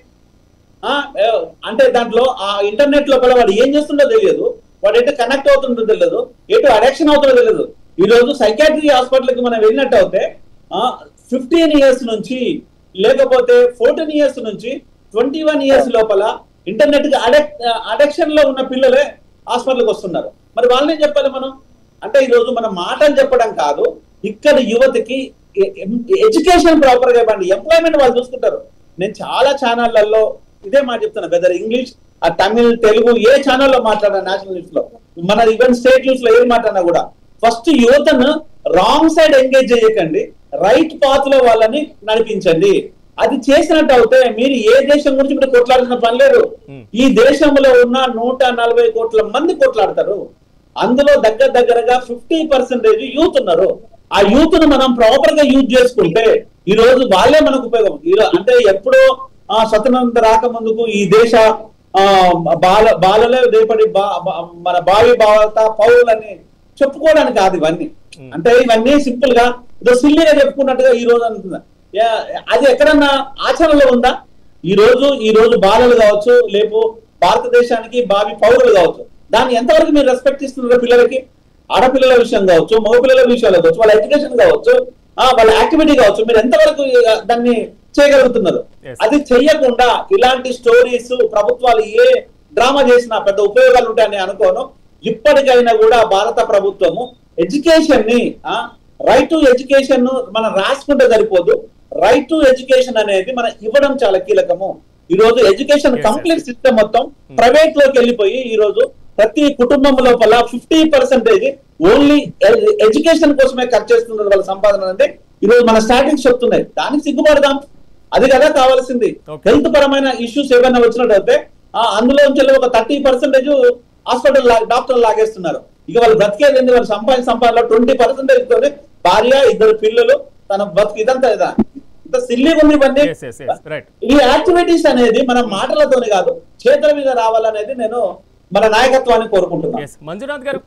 అంటే దాంట్లో ఆ ఇంటర్నెట్ లోపల వాడు ఏం చేస్తుండో తెలియదు, వాడు ఎటు కనెక్ట్ అవుతుందో తెలియదు, ఎటు అడిక్షన్ అవుతుందో తెలియదు. ఈ రోజు సైకాట్రీ హాస్పిటల్కి మనం వెళ్ళినట్టు అయితే 15 years నుంచి లేకపోతే 14 years నుంచి 21 years లోపల ఇంటర్నెట్ కి అడిక్షన్ లో ఉన్న పిల్లలే హాస్పిటల్కి వస్తున్నారు. మరి వాళ్ళని చెప్పాలి మనం. అంటే ఈరోజు మనం మాటలు చెప్పడం కాదు, ఇక్కడ యువతకి ఎడ్యుకేషన్ ప్రాపర్ గా ఇవ్వండి, ఎంప్లాయ్మెంట్ వాళ్ళు చూసుకుంటారు. నేను చాలా ఛానళ్లలో ఇదే మాట చెప్తున్నా, వెదర్ ఇంగ్లీష్ తమిళ్ తెలుగు ఏ ఛానల్లో మాట్లాడినా, నేషనల్ న్యూస్ లో మన ఈవెన్ స్టేట్ న్యూస్ లో ఏం మాట్లాడినా కూడా ఫస్ట్ యువతను రాంగ్ సైడ్ ఎంగేజ్ చేయకండి, రైట్ పాత్ లో వాళ్ళని నడిపించండి. అది చేసినట్టు అయితే మీరు ఏ దేశం గురించి ఇప్పుడు కొట్లాడాల్సిన పని లేదు. ఈ దేశంలో ఉన్న 140 కోట్ల మంది కొట్లాడతారు. అందులో దగ్గరగా 50% యూత్ ఉన్నారు. ఆ యూత్ ను మనం ప్రాపర్ గా యూజ్ చేసుకుంటే ఈ రోజు వాళ్ళే మనకు ఉపయోగం. అంటే ఎప్పుడో స్వతంత్రం రాకముందుకు ఈ దేశ బాలలే రేపటి మన భావి భారత పౌరులని చెప్పుకోవడానికి కాదు ఇవన్నీ. అంటే ఇవన్నీ సింపుల్ గా ఏదో సిల్లీగా చెప్పుకున్నట్టుగా ఈ రోజు అనుకుందా, అది ఎక్కడన్నా ఆచరణలో ఉందా? ఈ రోజు బాలలు కావచ్చు, లేపు భారతదేశానికి భావి పౌరులు కావచ్చు, దాన్ని ఎంతవరకు మీరు రెస్పెక్ట్ ఇస్తున్నారు? పిల్లలకి, ఆడపిల్లల విషయం కావచ్చు, మగపిల్లల విషయాలు కావచ్చు, వాళ్ళ ఎడ్యుకేషన్ కావచ్చు, వాళ్ళ యాక్టివిటీ కావచ్చు, మీరు ఎంతవరకు దాన్ని చేయగలుగుతున్నారు? అది చెయ్యకుండా ఇలాంటి స్టోరీస్ ప్రభుత్వాలు ఏ డ్రామా చేసినా పెద్ద ఉపయోగాలు ఉంటాయని అనుకోను. ఇప్పటికైనా కూడా భారత ప్రభుత్వము ఎడ్యుకేషన్ ని, రైట్ టు ఎడ్యుకేషన్ మనం రాసుకుంటే సరిపోదు, రైట్ టు ఎడ్యుకేషన్ అనేది మనం ఇవ్వడం చాలా కీలకము. ఈ రోజు ఎడ్యుకేషన్ కంప్లీట్ సిస్టమ్ మొత్తం ప్రైవేట్ లోకి వెళ్ళిపోయి ఈ రోజు ప్రతి కుటుంబం లోపల 50% ఓన్లీ ఎడ్యుకేషన్ కోసమే ఖర్చు చేస్తున్నారు వాళ్ళ సంపాదన. అంటే ఈ రోజు మన స్టాటిస్టిక్స్ చెప్తున్నాయి, దానికి సిగ్గుపడదాం. అది కదా కావాల్సింది. హెల్త్ పరమైన ఇష్యూస్ ఏమైనా వచ్చినట్టయితే అందులో ఒక 30% హాస్పిటల్ డాక్టర్లు లాగేస్తున్నారు. ఇక వాళ్ళు బ్రతికేది ఏంటి? వాళ్ళు సంపాదనలో 20% భార్య, 2 పిల్లలు, తన బతుకు ఇదంతా ఇంత సిల్లీగా ఉంది ఇవన్నీ. ఈ యాక్టివిటీస్ అనేది మన మాటలతోనే కాదు, చేతుల మీద రావాలనేది నేను మన నాయకత్వాన్ని కోరుకుంటున్నాను. మంజునాథ్ గారు,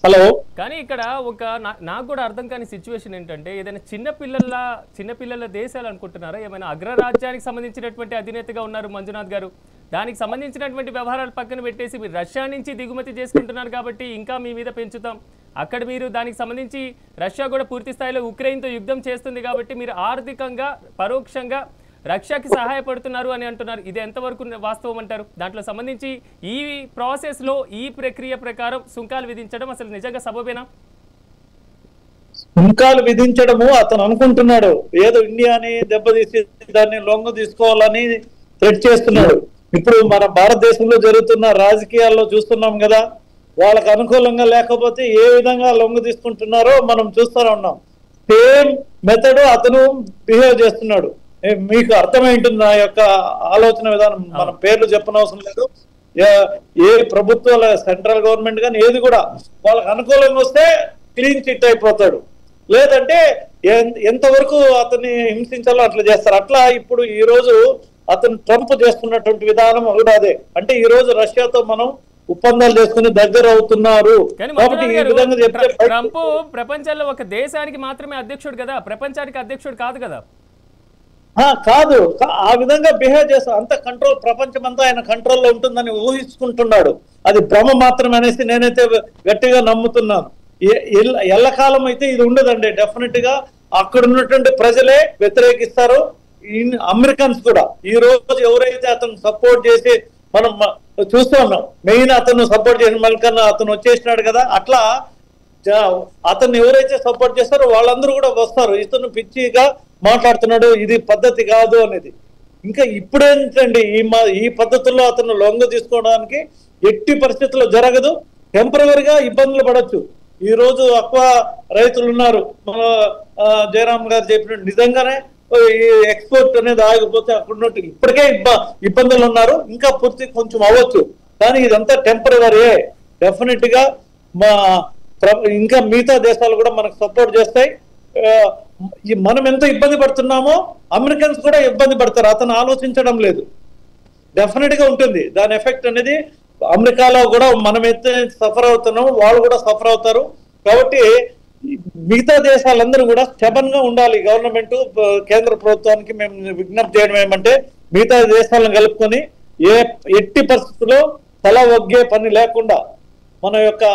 హలో. కానీ ఇక్కడ నాకు కూడా అర్థం కాని సిచ్యువేషన్ ఏంటంటే, ఏదైనా చిన్నపిల్లల దేశాలు అనుకుంటున్నారా? ఏమైనా అగ్రరాజ్యానికి సంబంధించినటువంటి అధినేతగా ఉన్నారు మంజునాథ్ గారు. దానికి సంబంధించినటువంటి వ్యవహారాలు పక్కన పెట్టేసి మీరు రష్యా నుంచి దిగుమతి చేసుకుంటున్నారు కాబట్టి ఇంకా మీ మీద పెంచుతాం, అక్కడ మీరు దానికి సంబంధించి రష్యా కూడా పూర్తి స్థాయిలో ఉక్రెయిన్తో యుద్ధం చేస్తుంది కాబట్టి మీరు ఆర్థికంగా పరోక్షంగా రష్యాకి సహాయపడుతున్నారు అని అంటున్నారు. ఇది ఎంతవరకు వాస్తవం అంటారు? దాంట్లో సంబంధించి ఈ ప్రాసెస్లో ఈ ప్రక్రియ ప్రకారం సుంకాలు విధించడం అసలు నిజంగా సబబేనా? సుంకాలు విధించడము అతను అనుకుంటున్నాడు ఏదో ఇండియాని దెబ్బతీసి దాన్ని లొంగ తీసుకోవాలని థ్రెట్ చేస్తున్నాడు. ఇప్పుడు మన భారతదేశంలో జరుగుతున్న రాజకీయాల్లో చూస్తున్నాం కదా, వాళ్ళకు అనుకూలంగా లేకపోతే ఏ విధంగా లొంగ తీసుకుంటున్నారో మనం చూస్తూనే ఉన్నాం. సేమ్ మెథడ్ అతను బిహేవ్ చేస్తున్నాడు. మీకు అర్థమై ఉంటుంది నా యొక్క ఆలోచన విధానం. మనం పేర్లు చెప్పనవసరం లేదు. ఏ ప్రభుత్వాల సెంట్రల్ గవర్నమెంట్ కానీ ఏది కూడా వాళ్ళకి అనుకూలంగా వస్తే క్లీన్ చిట్ అయిపోతాడు, లేదంటే ఎంతవరకు అతన్ని హింసించాలో అట్లా చేస్తారు. అట్లా ఇప్పుడు ఈ రోజు అతను ట్రంప్ చేస్తున్నటువంటి విధానం కూడా అదే. అంటే ఈ రోజు రష్యాతో మనం ఒప్పందాలు చేసుకుని దగ్గర అవుతున్నారు కాబట్టి ఈ విధంగా చెప్తే ట్రంప్ ప్రపంచంలో ఒక దేశానికి మాత్రమే అధ్యక్షుడు కదా, ప్రపంచానికి అధ్యక్షుడు కాదు కదా. కాదు, ఆ విధంగా బిహేవ్ చేస్తా అంత కంట్రోల్, ప్రపంచం అంతా ఆయన కంట్రోల్లో ఉంటుందని ఊహించుకుంటున్నాడు. అది భ్రమ మాత్రమే అనేసి నేనైతే గట్టిగా నమ్ముతున్నాను. ఎల్లకాలం అయితే ఇది ఉండదండి. డెఫినెట్ గా అక్కడ ఉన్నటువంటి ప్రజలే వ్యతిరేకిస్తారు, అమెరికన్స్ కూడా. ఈ రోజు ఎవరైతే అతను సపోర్ట్ చేసి మనం చూస్తూ ఉన్నాం, మెయిన్ అతను సపోర్ట్ చేసిన మల్కన్నా అతను వచ్చేసినాడు కదా, అట్లా అతను ఎవరైతే సపోర్ట్ చేస్తారో వాళ్ళందరూ కూడా వస్తారు. ఇతను పిచ్చిగా మాట్లాడుతున్నాడు, ఇది పద్ధతి కాదు అనేది. ఇంకా ఇప్పుడేంటండి ఈ పద్ధతుల్లో అతను లొంగ తీసుకోవడానికి ఎట్టి పరిస్థితుల్లో జరగదు. టెంపరవరీగా ఇబ్బందులు పడవచ్చు. ఈ రోజు ఎక్కువ రైతులు ఉన్నారు, మన జయరామ్ గారు చెప్పినట్టు నిజంగానే ఈ ఎక్స్పోర్ట్ అనేది ఆగిపోతే అక్కడ ఇప్పటికే ఇబ్బందులు ఉన్నారు, ఇంకా పూర్తి కొంచెం అవ్వచ్చు. కానీ ఇదంతా టెంపరవరీ. డెఫినెట్ గా ఇంకా మిగతా దేశాలు కూడా మనకు సపోర్ట్ చేస్తాయి. మనం ఎంత ఇబ్బంది పడుతున్నామో అమెరికన్స్ కూడా ఇబ్బంది పడతారు. అతను ఆలోచించడం లేదు. డెఫినెట్ గా ఉంటుంది దాని ఎఫెక్ట్ అనేది. అమెరికాలో కూడా మనం అయితే సఫర్ అవుతున్నామో వాళ్ళు కూడా సఫర్ అవుతారు. కాబట్టి మిగతా దేశాలందరూ కూడా స్టెబన్ గా ఉండాలి. గవర్నమెంట్, కేంద్ర ప్రభుత్వానికి మేము విజ్ఞప్తి చేయడం ఏమంటే, మిగతా దేశాలను కలుపుకొని ఎట్టి పరిస్థితుల్లో తల ఒగ్గే పని లేకుండా మన యొక్క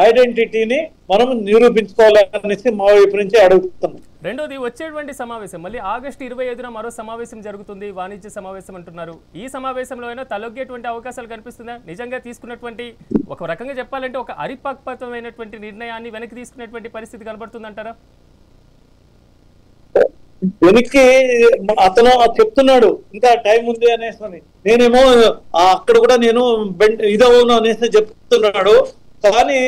ఐడెంటిటీని మనం నిరూపించుకోవాలనేసి మా వైపు నుంచి అడుగుతున్నాం. రెండోది, వచ్చేటువంటి సమావేశం మళ్ళీ ఆగస్టు 25న మరో సమావేశం జరుగుతుంది, వాణిజ్య సమావేశం అంటున్నారు. ఈ సమావేశంలో అయినా తలొగ్గేటువంటి అవకాశాలు కనిపిస్తుందా? నిజంగా తీసుకున్నటువంటి ఒక రకంగా చెప్పాలంటే ఒక అరిపక్వమైనటువంటి నిర్ణయాన్ని వెనక్కి తీసుకునేటువంటి పరిస్థితి కనబడుతుందంటారా? వెనక్కి అతను చెప్తున్నాడు ఇంకా టైం ఉంది అనేసి, నేనేమో అక్కడ కూడా నేను ఇదవును అనేసి చెప్తున్నాడు. కానీ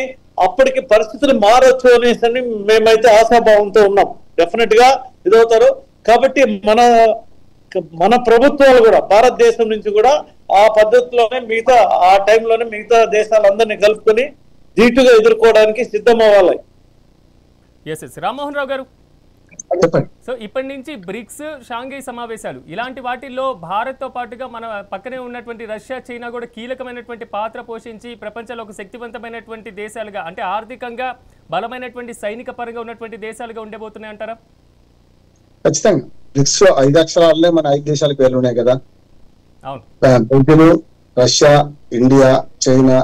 అప్పటికి పరిస్థితులు మారొచ్చు అనేసి మేమైతే ఆశాభావంతో ఉన్నాం. డెఫినెట్ గా ఇదవుతారు. కాబట్టి మన ప్రభుత్వాలు కూడా భారతదేశం నుంచి కూడా ఆ పద్ధతిలోనే ఆ టైంలోనే మిగతా దేశాలందరినీ కలుపుకొని ధీటుగా ఎదుర్కోవడానికి సిద్ధం అవ్వాలి. రామ్మోహన్ రావు గారు, సో ఇప్పటి నుంచి బ్రిక్స్, షాంఘై సమావేశాలు ఇలాంటి వాటిల్లో భారత్ తో పాటుగా మన పక్కనే ఉన్నటువంటి రష్యా, చైనా కూడా కీలకమైనటువంటి పాత్ర పోషించి ప్రపంచంలో ఒక శక్తివంతమైనటువంటి దేశాలుగా, అంటే ఆర్థికంగా బలమైనటువంటి సైనిక పరంగా ఉన్నటువంటి దేశాలుగా ఉండబోతున్నాయి అంటారా? ఖచ్చితంగా. బ్రిక్స్ లో 5 అక్షరాలే మన 5 దేశాలకు పేర్లు ఉన్నాయి కదా. అవును. Brazil, Russia, India, China,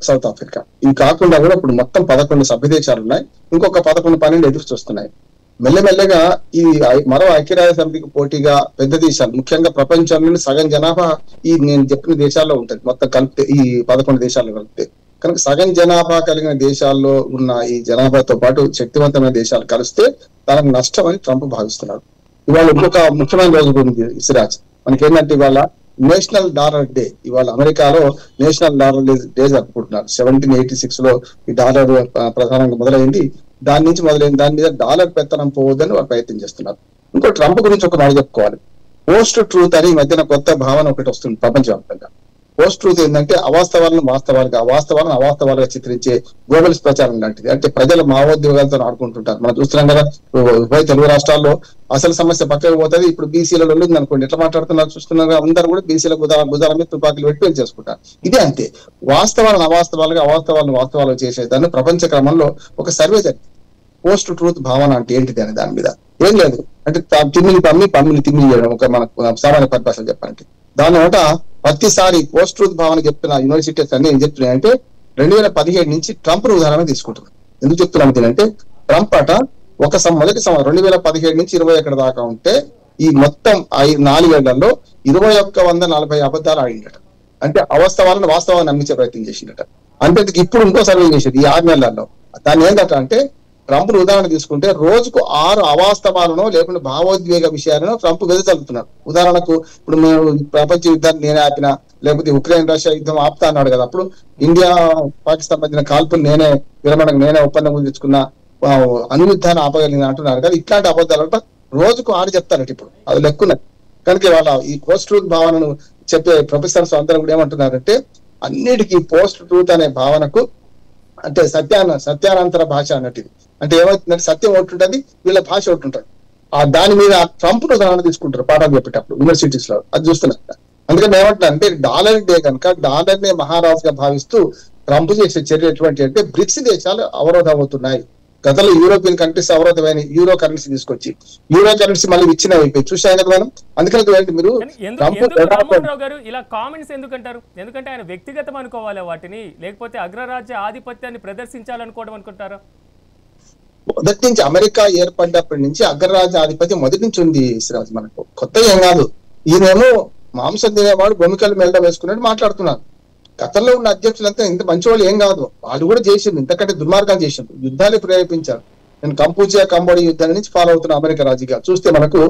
south Africa. ఇవి కాకుండా కూడా ఇప్పుడు మొత్తం 11 సభ్య దేశాలు ఉన్నాయి. ఇంకొక 11-12 ఎదురు చూస్తున్నాయి. మెల్లమెల్లగా ఈ మరో ఐక్యరాజ్య సమితికి పోటీగా పెద్ద దేశాలు, ముఖ్యంగా ప్రపంచంలోని సగం జనాభా ఈ నేను చెప్పిన దేశాల్లో ఉంటుంది. మొత్తం కలిపితే ఈ 11 దేశాల్లో కలిపితే కనుక సగం జనాభా కలిగిన దేశాల్లో ఉన్న ఈ జనాభాతో పాటు శక్తివంతమైన దేశాలు కలిస్తే తనకు నష్టం అని ట్రంప్ భావిస్తున్నాడు. ఇవాళ ఇంకొక ముఖ్యమైన రోజు గురించి సిరాజ్, మనకి ఏంటంటే ఇవాళ నేషనల్ డాలర్ డే. ఇవాళ అమెరికాలో నేషనల్ డాలర్ డే జరుపుకుంటున్నారు. 1786 లో ఈ డాలర్ ప్రధానంగా మొదలైంది. దాని నుంచి మొదలైన దాని మీద డాలర్ పెత్తనం పోవద్దని వారు ప్రయత్నం చేస్తున్నారు. ఇంకో ట్రంప్ గురించి ఒక మాట చెప్పుకోవాలి. పోస్ట్ ట్రూత్ అని ఈ మధ్యన కొత్త భావన ఒకటి వస్తుంది ప్రపంచవ్యాప్తంగా. పోస్ట్ ట్రూత్ ఏంటంటే అవాస్తవాలను వాస్తవాలుగా, అవాస్తవాలను అవాస్తవాలుగా చిత్రించే గ్లోబల్స్ ప్రచారం లాంటిది. అంటే ప్రజలు మావోద్యోగాలతో ఆడుకుంటుంటారు. మనం చూస్తున్నాం కదా, ఉభయ తెలుగు రాష్ట్రాల్లో అసలు సమస్య పక్కకు పోతుంది. ఇప్పుడు బీసీలలో ఉంది అనుకోండి, ఎట్లా మాట్లాడుతున్నారు చూస్తున్నారు. అందరూ కూడా బీసీల గుదాల మీద తుపాకులు పెట్టి చేసుకుంటారు. ఇదే అంతే. వాస్తవాలను అవాస్తవాలుగా, అవాస్తవాలను వాస్తవాలుగా చేసేదాన్ని ప్రపంచ క్రమంలో ఒక సర్వే జరిగింది. పోస్ట్ ట్రూత్ భావన అంటే ఏంటిది అనే దాని మీద ఏం లేదు. అంటే తిమ్మిని పమ్మిని తిమ్మిని చేయడం, ఒక మన సామాన్య పరిభాషలు చెప్పాలంటే. దాని వల్ల ప్రతిసారి పోస్ట్ ట్రూత్ భావన చెప్తున్న యూనివర్సిటీస్ అన్ని ఏం చెప్తున్నాయంటే 2017 నుంచి ట్రంప్ ఉదాహరణ తీసుకుంటున్నారు. ఎందుకు చెప్తున్నాం అంటే ట్రంప్ అట మొదటి సంవత్సరం 2017 నుంచి 20 దాకా ఉంటే ఈ మొత్తం 4 ఏళ్లలో 2140 అబద్ధాలు ఆడిండట. అంటే అవాస్తవాలను వాస్తవాన్ని నమ్మించే ప్రయత్నం చేసిండట. అంటే ఇప్పుడు ఇంకో సర్వే చేసేది ఈ 6 నెలల్లో. దాన్ని ఏంటంట అంటే ట్రంప్ ఉదాహరణ తీసుకుంటే రోజుకు 6 అవాస్తవాలను లేకుండా భావోద్వేగ విషయాలను ట్రంప్ వెదజల్లుతున్నారు. ఉదాహరణకు ఇప్పుడు మేము ప్రపంచ యుద్ధాన్ని నేనే ఆపినా, లేకపోతే ఉక్రెయిన్ రష్యా యుద్ధం ఆపుతా అన్నాడు కదా. అప్పుడు ఇండియా పాకిస్తాన్ మధ్యన కాల్పులు నేనే ఒప్పందం కుదుర్చుకున్నా, అనుయుద్ధాన్ని ఆపగలిగిన అంటున్నారు కదా. ఇట్లాంటి అబద్ధాలు రోజుకు 6 చెప్తారట. ఇప్పుడు అది లెక్కున్నది. కనుక వాళ్ళ ఈ పోస్ట్ ట్రూత్ భావనను చెప్పే ప్రొఫెసర్స్ అందరూ కూడా ఏమంటున్నారంటే అన్నిటికీ పోస్ట్ ట్రూత్ అనే భావనకు అంటే సత్యానంతర భాష అన్నట్టు. అంటే ఏమవుతుందంటే సత్యం ఒకటి ఉంటుంది, వీళ్ళ భాష ఒకటి ఉంటుంది. దాని మీద ట్రంప్ ఉదాహరణ తీసుకుంటారు పాఠాలు చెప్పేటప్పుడు యూనివర్సిటీస్ లో. అది చూస్తున్నారు. అందుకని ఏమంటున్నారు అంటే డాలర్ డే కనుక డాలర్ నే మహారాజుగా భావిస్తూ ట్రంప్ చేసే చర్య ఎటువంటి అంటే బ్రిక్స్ దేశాలు అవరోధం అవుతున్నాయి. గతంలో యూరోపియన్ కంట్రీస్ అవరోధమైన యూరో కరెన్సీ తీసుకొచ్చి యూరో కరెన్సీ మళ్ళీ విచ్ఛిన్నం అయిపోయి చూసాం కదా మనం. అందుకని మీరు ఇలా కామెంట్స్ ఎందుకంటారు? ఎందుకంటే ఆయన వ్యక్తిగతం అనుకోవాలి వాటిని, లేకపోతే అగ్రరాజ్య ఆధిపత్యాన్ని ప్రదర్శించాలనుకోవడం అనుకుంటారా? మొదటి నుంచి అమెరికా ఏర్పడినప్పటి నుంచి అగ్రరాజ్య ఆధిపత్యం మొదటి నుంచి ఉంది శ్రీరాజ్. మనకు కొత్త ఏం కాదు. ఈయనేమో మాంసం తినేవాడు భూమికలు మెల్డ వేసుకున్నట్టు మాట్లాడుతున్నారు. గతంలో ఉన్న అధ్యక్షులంతా ఇంత మంచి వాళ్ళు ఏం కాదు. వాళ్ళు కూడా చేసిండు, ఇంతకంటే దుర్మార్గాలు చేసిండు, యుద్ధాలు ప్రేరేపించారు. నేను కంబోడియా యుద్ధాల నుంచి ఫాలో అవుతున్న అమెరికా రాజకీయాలు చూస్తే మనకు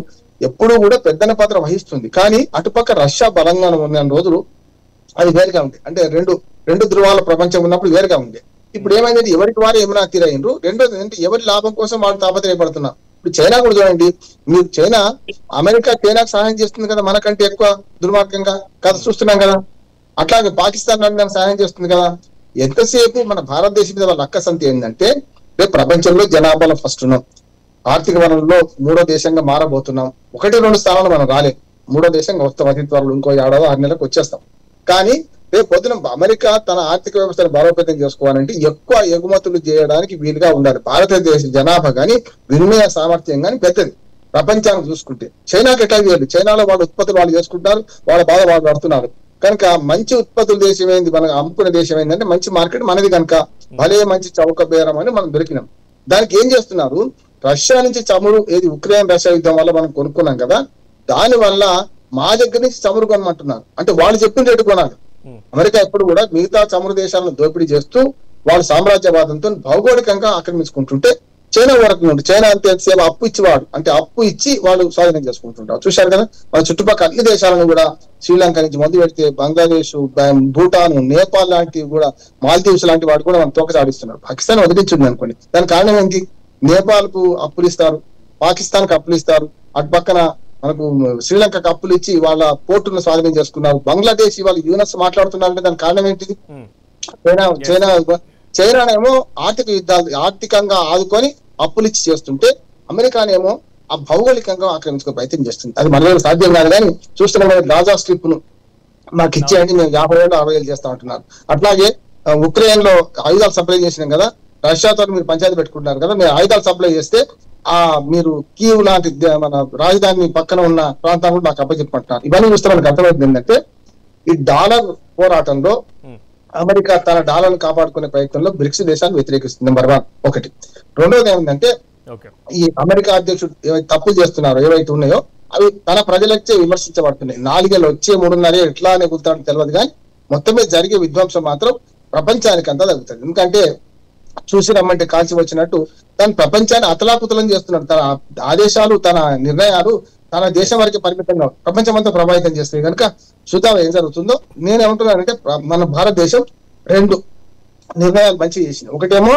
ఎప్పుడూ కూడా పెద్దన పాత్ర వహిస్తుంది. కానీ అటుపక్క రష్యా బలంగా ఉన్న రోజులు అది వేరుగా ఉంది. అంటే రెండు ధృవాల ప్రపంచం ఉన్నప్పుడు వేరుగా ఉంది. ఇప్పుడు ఏమైంది, ఎవరికి వారు ఏమైనా తీరైనరు. రెండోది అంటే ఎవరి లాభం కోసం వాళ్ళు తాపత్రయపడుతున్నారు. ఇప్పుడు చైనా కూడా చూడండి, మీరు అమెరికా చైనాకు సహాయం చేస్తుంది కదా, మనకంటే ఎక్కువ దుర్మార్గంగా కదా చూస్తున్నాం కదా. అట్లాగే పాకిస్తాన్ దానికి సహాయం చేస్తుంది కదా. ఎంతసేపు మన భారతదేశం మీద వాళ్ళ అక్కసంతి ఏంటంటే రేపు ప్రపంచంలో జనాభాలో ఫస్ట్ ఉన్నాం, ఆర్థిక వనరుల్లో 3వ దేశంగా మారబోతున్నాం. 1-2 స్థానాలు మనం రాలేం, 3వ దేశంగా వస్తాం. అతి త్వరలో ఇంకో 6 నెలలకు వచ్చేస్తాం. కానీ రేపు పొద్దున అమెరికా తన ఆర్థిక వ్యవస్థను బలోపేతం చేసుకోవాలంటే ఎక్కువ ఎగుమతులు చేయడానికి వీలుగా ఉండాలి. భారతదేశ జనాభా కానీ వినిమయ సామర్థ్యం కానీ పెద్దది ప్రపంచాన్ని చూసుకుంటే. చైనాకి ఎట్లా చేయాలి? చైనాలో వాళ్ళ ఉత్పత్తులు వాళ్ళు చేసుకుంటారు, వాళ్ళ బాధ వాళ్ళు పడుతున్నారు. కనుక మంచి ఉత్పత్తుల దేశం ఏంది, మనం అమ్ముకునే దేశం ఏంటంటే మంచి మార్కెట్ మనది కనుక భలే మంచి చౌక బేరం అని మనం దొరికినాం. దానికి ఏం చేస్తున్నారు, రష్యా నుంచి చమురు ఏది ఉక్రెయిన్ రష్యా యుద్ధం వల్ల మనం కొనుక్కున్నాం కదా, దాని వల్ల మా దగ్గర నుంచి చమురు కొనమంటున్నారు. అంటే వాళ్ళు చెప్పిన రేటు కొనాలి. అమెరికా ఎప్పుడు కూడా మిగతా చమురు దేశాలను దోపిడీ చేస్తూ వాళ్ళ సామ్రాజ్యవాదంతో భౌగోళికంగా ఆక్రమించుకుంటుంటే చైనా వరకు నుండి, చైనా అంతసేపు అప్పు ఇచ్చివాడు, అంటే అప్పు ఇచ్చి వాళ్ళు స్వాధీనం చేసుకుంటుంటారు. చూశారు కదా, మన చుట్టుపక్కల అన్ని దేశాలను కూడా శ్రీలంక నుంచి మొదలు పెడితే బంగ్లాదేశ్, భూటాన్, నేపాల్ లాంటివి కూడా, మాల్దీవ్స్ లాంటి వాడు కూడా మనం తోకసాడిస్తున్నారు. పాకిస్తాన్ వదిలించింది అనుకోండి. దానికి కారణం ఏంటి, నేపాల్ కు అప్పులు ఇస్తారు, పాకిస్తాన్ కు అప్పులు ఇస్తారు, అటు పక్కన మనకు శ్రీలంకకు అప్పులు ఇచ్చి వాళ్ళ పోర్టును స్వాధీనం చేసుకున్నారు. బంగ్లాదేశ్ ఇవాళ యూనస్ మాట్లాడుతున్నారంటే దానికి కారణం ఏంటిది, చైనానేమో ఆర్థికంగా ఆదుకొని అప్పులు ఇచ్చి చేస్తుంటే అమెరికానేమో ఆ భౌగోళికంగా ఆక్రమించుకునే ప్రయత్నం చేస్తుంది. అది మన దగ్గర సాధ్యం కాదు. కానీ చూస్తున్నాం గాజా స్ట్రిప్ ను మాకు ఇచ్చేయండి, మేము 50 ఏళ్ళు 60 ఏళ్ళు చేస్తా ఉంటున్నారు. అట్లాగే ఉక్రెయిన్ లో ఆయుధాలు సప్లై చేసినాం కదా, రష్యాతో మీరు పంచాయతీ పెట్టుకుంటున్నారు కదా, మీరు ఆయుధాలు సప్లై చేస్తే మీరు కీవ్ లాంటి మన రాజధాని పక్కన ఉన్న ప్రాంతాన్ని కూడా నాకు అప్పచెప్పమంటున్నారు. ఇవన్నీ చూస్తే మనకు అర్థమవుతుంది ఏంటంటే ఈ డాలర్ పోరాటంలో అమెరికా తన డాలర్ కాపాడుకునే ప్రయత్నంలో బ్రిక్స్ దేశాలు వ్యతిరేకిస్తుంది. నెంబర్ 1 ఒకటి. రెండోది ఏమిటంటే ఈ అమెరికా అధ్యక్షుడు ఏవైతే తప్పులు చేస్తున్నారో, ఏవైతే ఉన్నాయో అవి తన ప్రజలచ్చే విమర్శించబడుతున్నాయి. 4 ఏళ్ళు వచ్చే 3.5 ఎట్లా అనే గుర్తాడని తెలియదు, కానీ మొత్తం మీద జరిగే విధ్వంసం మాత్రం ప్రపంచానికి అంతా జరుగుతుంది. ఎందుకంటే చూసి రమ్మంటే కాల్చి వచ్చినట్టు తన ప్రపంచాన్ని అతలాకుతలం చేస్తున్నాడు. తన ఆదేశాలు, తన నిర్ణయాలు తన దేశం వరకే పరిమితంగా ప్రపంచం అంతా ప్రభావితం చేస్తుంది. కనుక చూద్దాం ఏం జరుగుతుందో. నేనేమంటున్నానంటే మన భారతదేశం 2 నిర్ణయాలు మంచిగా చేసింది. ఒకటేమో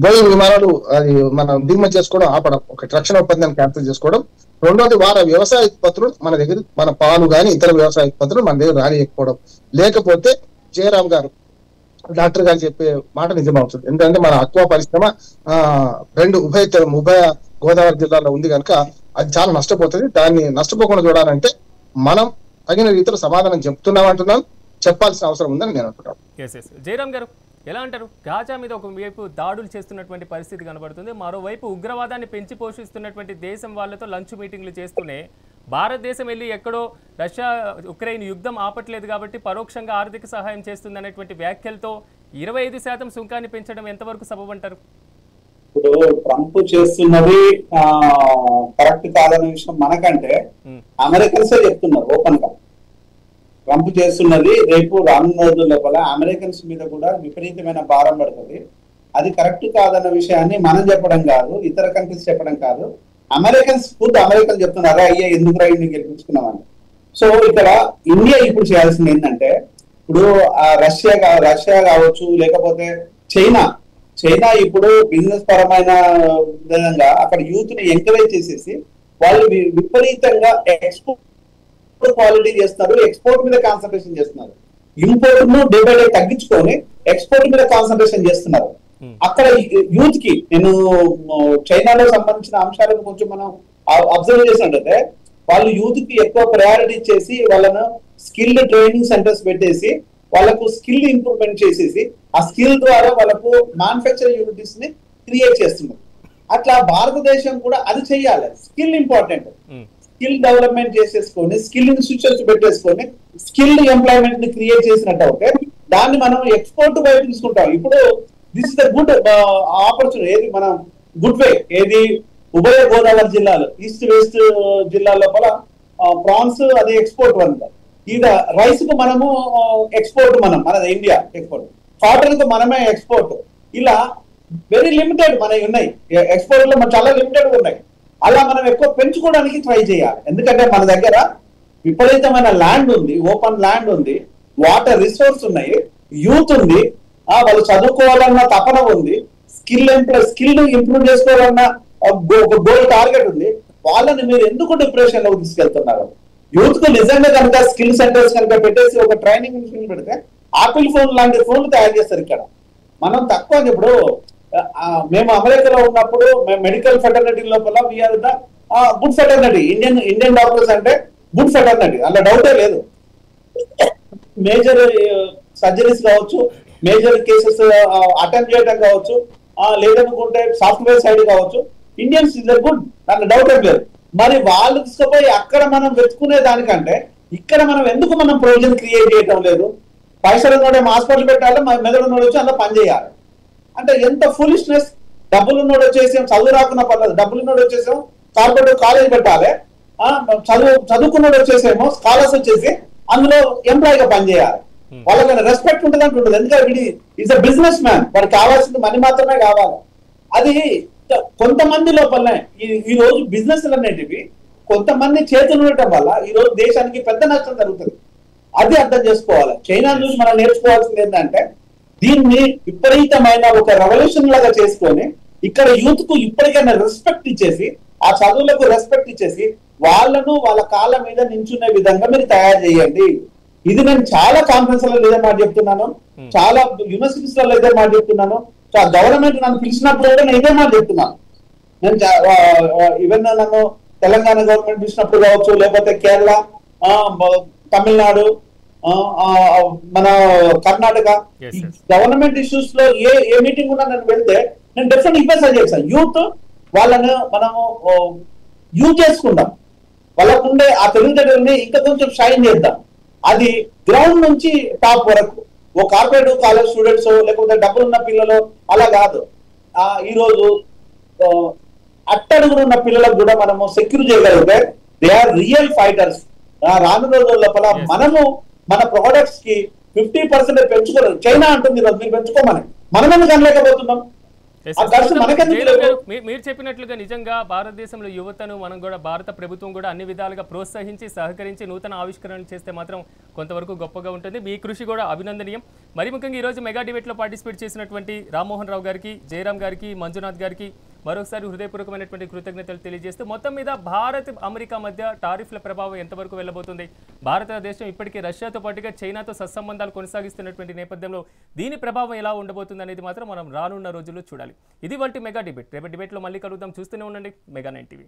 బోయింగ్ విమానాలు అది మనం దిగుమతి చేసుకోవడం ఆపడం, ఒకటి రక్షణ ఒప్పందాన్ని క్యాన్సిల్ చేసుకోవడం. రెండోది వారి వ్యవసాయ ఉత్పత్తులు మన దగ్గర, మన పాలు కానీ ఇతర వ్యవసాయ ఉత్పత్తులు మన దగ్గర రానియకపోవడం. లేకపోతే జయరామ్ గారు డాక్టర్ గారు చెప్పే మాట నిజమవుతుంది. ఎందుకంటే మన అక్వా పరిశ్రమ 2 ఉభయ గోదావరి జిల్లాలో ఉంది కనుక అది చాలా నష్టపోతుంది. దాన్ని నష్టపోకుండా చూడాలంటే మనం తగిన రీతిలో సమాధానం చెప్తున్నామంటున్నాం, చెప్పాల్సిన అవసరం ఉందని నేను అనుకుంటాను. జయరామ్ గారు ఎలా అంటారు, గాజా మీద ఒకవైపు దాడులు చేస్తున్నటువంటి పరిస్థితి కనబడుతుంది, మరోవైపు ఉగ్రవాదాన్ని పెంచి పోషిస్తున్నటువంటి దేశం వాళ్ళతో లంచ్ మీటింగ్లు చేస్తూనే భారతదేశం వెళ్ళి ఎక్కడో రష్యా ఉక్రెయిన్ యుద్ధం ఆపట్లేదు కాబట్టి పరోక్షంగా ఆర్థిక సహాయం చేస్తుంది అనేటువంటి వ్యాఖ్యలతో 25% సుంకాన్ని పెంచడం ఎంతవరకు సబబంటారు? ఇప్పుడు ట్రంప్ చేస్తున్నది కరెక్ట్ కాదనే విషయం మనకంటే అమెరికన్సే చెప్తున్నారు ఓపెన్ గా. ట్రంప్ చేస్తున్నది రేపు రానున్న రోజుల లోపల అమెరికన్స్ మీద కూడా విపరీతమైన భారం పడుతుంది. అది కరెక్ట్ కాదన్న విషయాన్ని మనం చెప్పడం కాదు, ఇతర కంట్రీస్ చెప్పడం కాదు, అమెరికన్స్ చెప్తున్నారు అయ్యా ఎందుకు రైడ్ని గెలిపించుకున్నామని. సో ఇక్కడ ఇండియా ఇప్పుడు చేయాల్సింది ఏంటంటే, ఇప్పుడు రష్యా కావచ్చు, లేకపోతే చైనా ఇప్పుడు బిజినెస్ పరమైన విధంగా అక్కడ యూత్ ని ఎంకరేజ్ చేసేసి వాళ్ళు విపరీతంగా ఎక్స్పోర్ట్ క్వాలిటీ చేస్తున్నారు, ఎక్స్పోర్ట్ మీద కాన్సన్ట్రేషన్ చేస్తున్నారు. ఇంపోర్ట్ ను డే బై డే తగ్గించుకొని ఎక్స్పోర్ట్ మీద కాన్సన్ట్రేషన్ చేస్తున్నారు. అక్కడ యూత్ కి నేను చైనాలో సంబంధించిన అంశాలను కొంచెం మనం అబ్జర్వ్ చేసినట్టయితే వాళ్ళు యూత్ కి ఎక్కువ ప్రయారిటీ ఇచ్చేసి వాళ్ళను స్కిల్డ్ ట్రైనింగ్ సెంటర్స్ పెట్టేసి వాళ్ళకు స్కిల్ ఇంప్రూవ్మెంట్ చేసేసి ఆ స్కిల్ ద్వారా వాళ్ళకు మ్యానుఫ్యాక్చరింగ్ యూనిటీస్ ని క్రియేట్ చేస్తున్నారు. అట్లా భారతదేశం కూడా అది చెయ్యాలి. స్కిల్ ఇంపార్టెంట్, స్కిల్ డెవలప్మెంట్ చేసేసుకొని స్కిల్ ఇన్స్టిట్యూషన్స్ పెట్టేసుకొని స్కిల్డ్ ఎంప్లాయ్మెంట్ ని క్రియేట్ చేసినట్టు అవుతే దాన్ని మనం ఎక్స్పోర్ట్ వైపు తీసుకుంటాం. ఇప్పుడు this is the good opportunity. ఏది మనం గుడ్ వే ఏది ఉభయ గోదావరి జిల్లాలు ఈస్ట్ వెస్ట్ జిల్లా లోపల ప్రాన్స్ అది ఎక్స్పోర్ట్ వన్, ఇక రైస్ కు మనము ఎక్స్పోర్ట్, మనది ఇండియా ఎక్స్పోర్ట్, కాటన్ కు మనమే ఎక్స్పోర్ట్. ఇలా వెరీ లిమిటెడ్ మనవి ఉన్నాయి, ఎక్స్పోర్ట్ లో చాలా లిమిటెడ్ ఉన్నాయి. అలా మనం ఎక్కువ పెంచుకోవడానికి ట్రై చేయాలి. ఎందుకంటే మన దగ్గర విపరీతమైన ల్యాండ్ ఉంది, ఓపెన్ ల్యాండ్ ఉంది, వాటర్ రిసోర్స్ ఉన్నాయి, యూత్ ఉంది, వాళ్ళు చదువుకోవాలన్న తపన ఉంది, స్కిల్ ఇంప్రూవ్ చేసుకోవాలన్న ఒక గోల్ టార్గెట్ ఉంది. వాళ్ళని మీరు ఎందుకు డిప్రెషన్ లోకి తీసుకెళ్తున్నారు? యూత్ కు నిజంగా కనుక స్కిల్ సెంటర్స్ కనుక పెట్టేసి ఒక ట్రైనింగ్ ఇన్స్టిట్యూట్ పెడితే ఆపిల్ ఫోన్ లాంటి ఫోన్లు తయారు చేస్తారు. ఇక్కడ మనం తక్కువ. ఇప్పుడు మేము అమెరికాలో ఉన్నప్పుడు మేము మెడికల్ ఫెటర్నిటీ లోపల we are the good fraternity. Indian doctors అంటే గుడ్ ఫెటర్నిటీ, అలా డౌటే లేదు. మేజర్ సర్జరీస్ కావచ్చు, మేజర్ కేసెస్ అటెంప్ట్ చేయడం కావచ్చు, లేదనుకుంటే సాఫ్ట్వేర్ సైడ్ కావచ్చు, ఇండియన్స్ ఇస్ గుడ్, దాంట్లో డౌట్ ఏం లేదు. మరి వాళ్ళు తీసుకుపోయి అక్కడ మనం వెతుకునే దానికంటే ఇక్కడ మనం ఎందుకు మనం ప్రొవిజన్ క్రియేట్ చేయటం లేదు? పైసలు ఉన్నోడేమో హాస్పిటల్ పెట్టాలి, మెదడు ఉన్నోడు వచ్చి అందులో పని చేయాలి. అంటే ఎంత ఫులిష్నెస్. డబ్బులు ఉన్నోడు వచ్చేసి చదువు రాకున్న పర్లేదు, డబ్బులు ఉన్నోడు వచ్చేసేమో కార్పొరేట్ కాలేజ్ పెట్టాలి, చదువుకున్నోడు వచ్చేసేమో స్కాలర్స్ వచ్చేసి అందులో ఎంప్లాయీగా పనిచేయాలి. వాళ్ళకి రెస్పెక్ట్ ఉంటుంది అంటుంటుంది. ఎందుకంటే వీడి ఈజ్ అ బిజినెస్ మ్యాన్, వాడికి కావాల్సింది మనీ మాత్రమే కావాలి. అది కొంతమంది లోపలనే ఈ రోజు బిజినెస్ అనేటివి కొంతమంది చేతులు ఉండటం వల్ల ఈ రోజు దేశానికి పెద్ద నష్టం జరుగుతుంది. అది అర్థం చేసుకోవాలి. చైనా చూసి మనం నేర్చుకోవాల్సింది ఏంటంటే దీన్ని విపరీతమైన ఒక రెవల్యూషన్ లాగా చేసుకొని ఇక్కడ యూత్ కు ఇప్పటికైనా రెస్పెక్ట్ ఇచ్చేసి, ఆ చదువులకు రెస్పెక్ట్ ఇచ్చేసి వాళ్ళను వాళ్ళ కాళ్ళ మీద నించునే విధంగా మీరు తయారు చేయండి. ఇది నేను చాలా కాన్ఫరెన్స్ లలో ఇదే మాట చెప్తున్నాను, చాలా యూనివర్సిటీస్ లలో ఇదే మాట చెప్తున్నాను, గవర్నమెంట్ నన్ను పిలిచినప్పుడు కూడా నేను ఇదే మాట చెప్తున్నాను. నేను ఈవెన్ నన్ను తెలంగాణ గవర్నమెంట్ పిలిచినప్పుడు కావచ్చు, లేకపోతే కేరళ, తమిళనాడు, మన కర్ణాటక గవర్నమెంట్ ఇష్యూస్ లో ఏ మీటింగ్ ఉన్నా నేను వెళ్తే నేను డెఫినెట్ ఇవే సజెస్ట్ చేస్తాను. యూత్ వాళ్ళను మనము యూజ్ చేసుకుందాం, వాళ్ళకుండే ఆ తెలివితేటల్ని ఇంకా కొంచెం షైన్ చేద్దాం. అది గ్రౌండ్ నుంచి టాప్ వరకు ఓ కార్పొరేట్ కాలేజ్ స్టూడెంట్స్ లేకపోతే డబ్బులున్న పిల్లలు అలా కాదు. ఈ రోజు అట్టడుగునున్న పిల్లలకు కూడా మనము సెక్యూర్ చేయగలిగితే దే ఆర్ రియల్ ఫైటర్స్. రాను రోజుల లోపల మనము మన ప్రొడక్ట్స్ కి 50% పెంచుకోలేదు. చైనా అంటుంది ఈరోజు మీరు పెంచుకోమని, మనం ఎందుకు అనలేకపోతున్నాం? మీరు చెప్పినట్లుగా నిజంగా భారతదేశంలో యువతను మనం కూడా భారత ప్రభుత్వం కూడా అన్ని విధాలుగా ప్రోత్సహించి సహకరించి నూతన ఆవిష్కరణలు చేస్తే మాత్రం కొంతవరకు గొప్పగా ఉంటుంది. మీ కృషి కూడా అభినందనీయం. మరి ముఖ్యంగా ఈరోజు మెగా డిబేట్లో పార్టిసిపేట్ చేసినటువంటి రామ్మోహన్ రావు గారికి, జయరామ్ గారికి, మంజునాథ్ గారికి మరొకసారి హృదయపూర్వకమైనటువంటి కృతజ్ఞతలు తెలియజేస్తూ మొత్తం మీద భారత్ అమెరికా మధ్య టారిఫ్ల ప్రభావం ఎంతవరకు వెళ్ళబోతుంది, భారతదేశం ఇప్పటికీ రష్యాతో పాటుగా చైనాతో సత్సంబంధాలు కొనసాగిస్తున్నటువంటి నేపథ్యంలో దీని ప్రభావం ఎలా ఉండబోతుంది అనేది మాత్రం మనం రానున్న రోజుల్లో చూడాలి. ఇది వంటి మెగా డిబేట్. రేపటి డిబేట్లో మళ్ళీ కలుద్దాం. చూస్తూనే ఉండండి మెగా 9 టీవీ.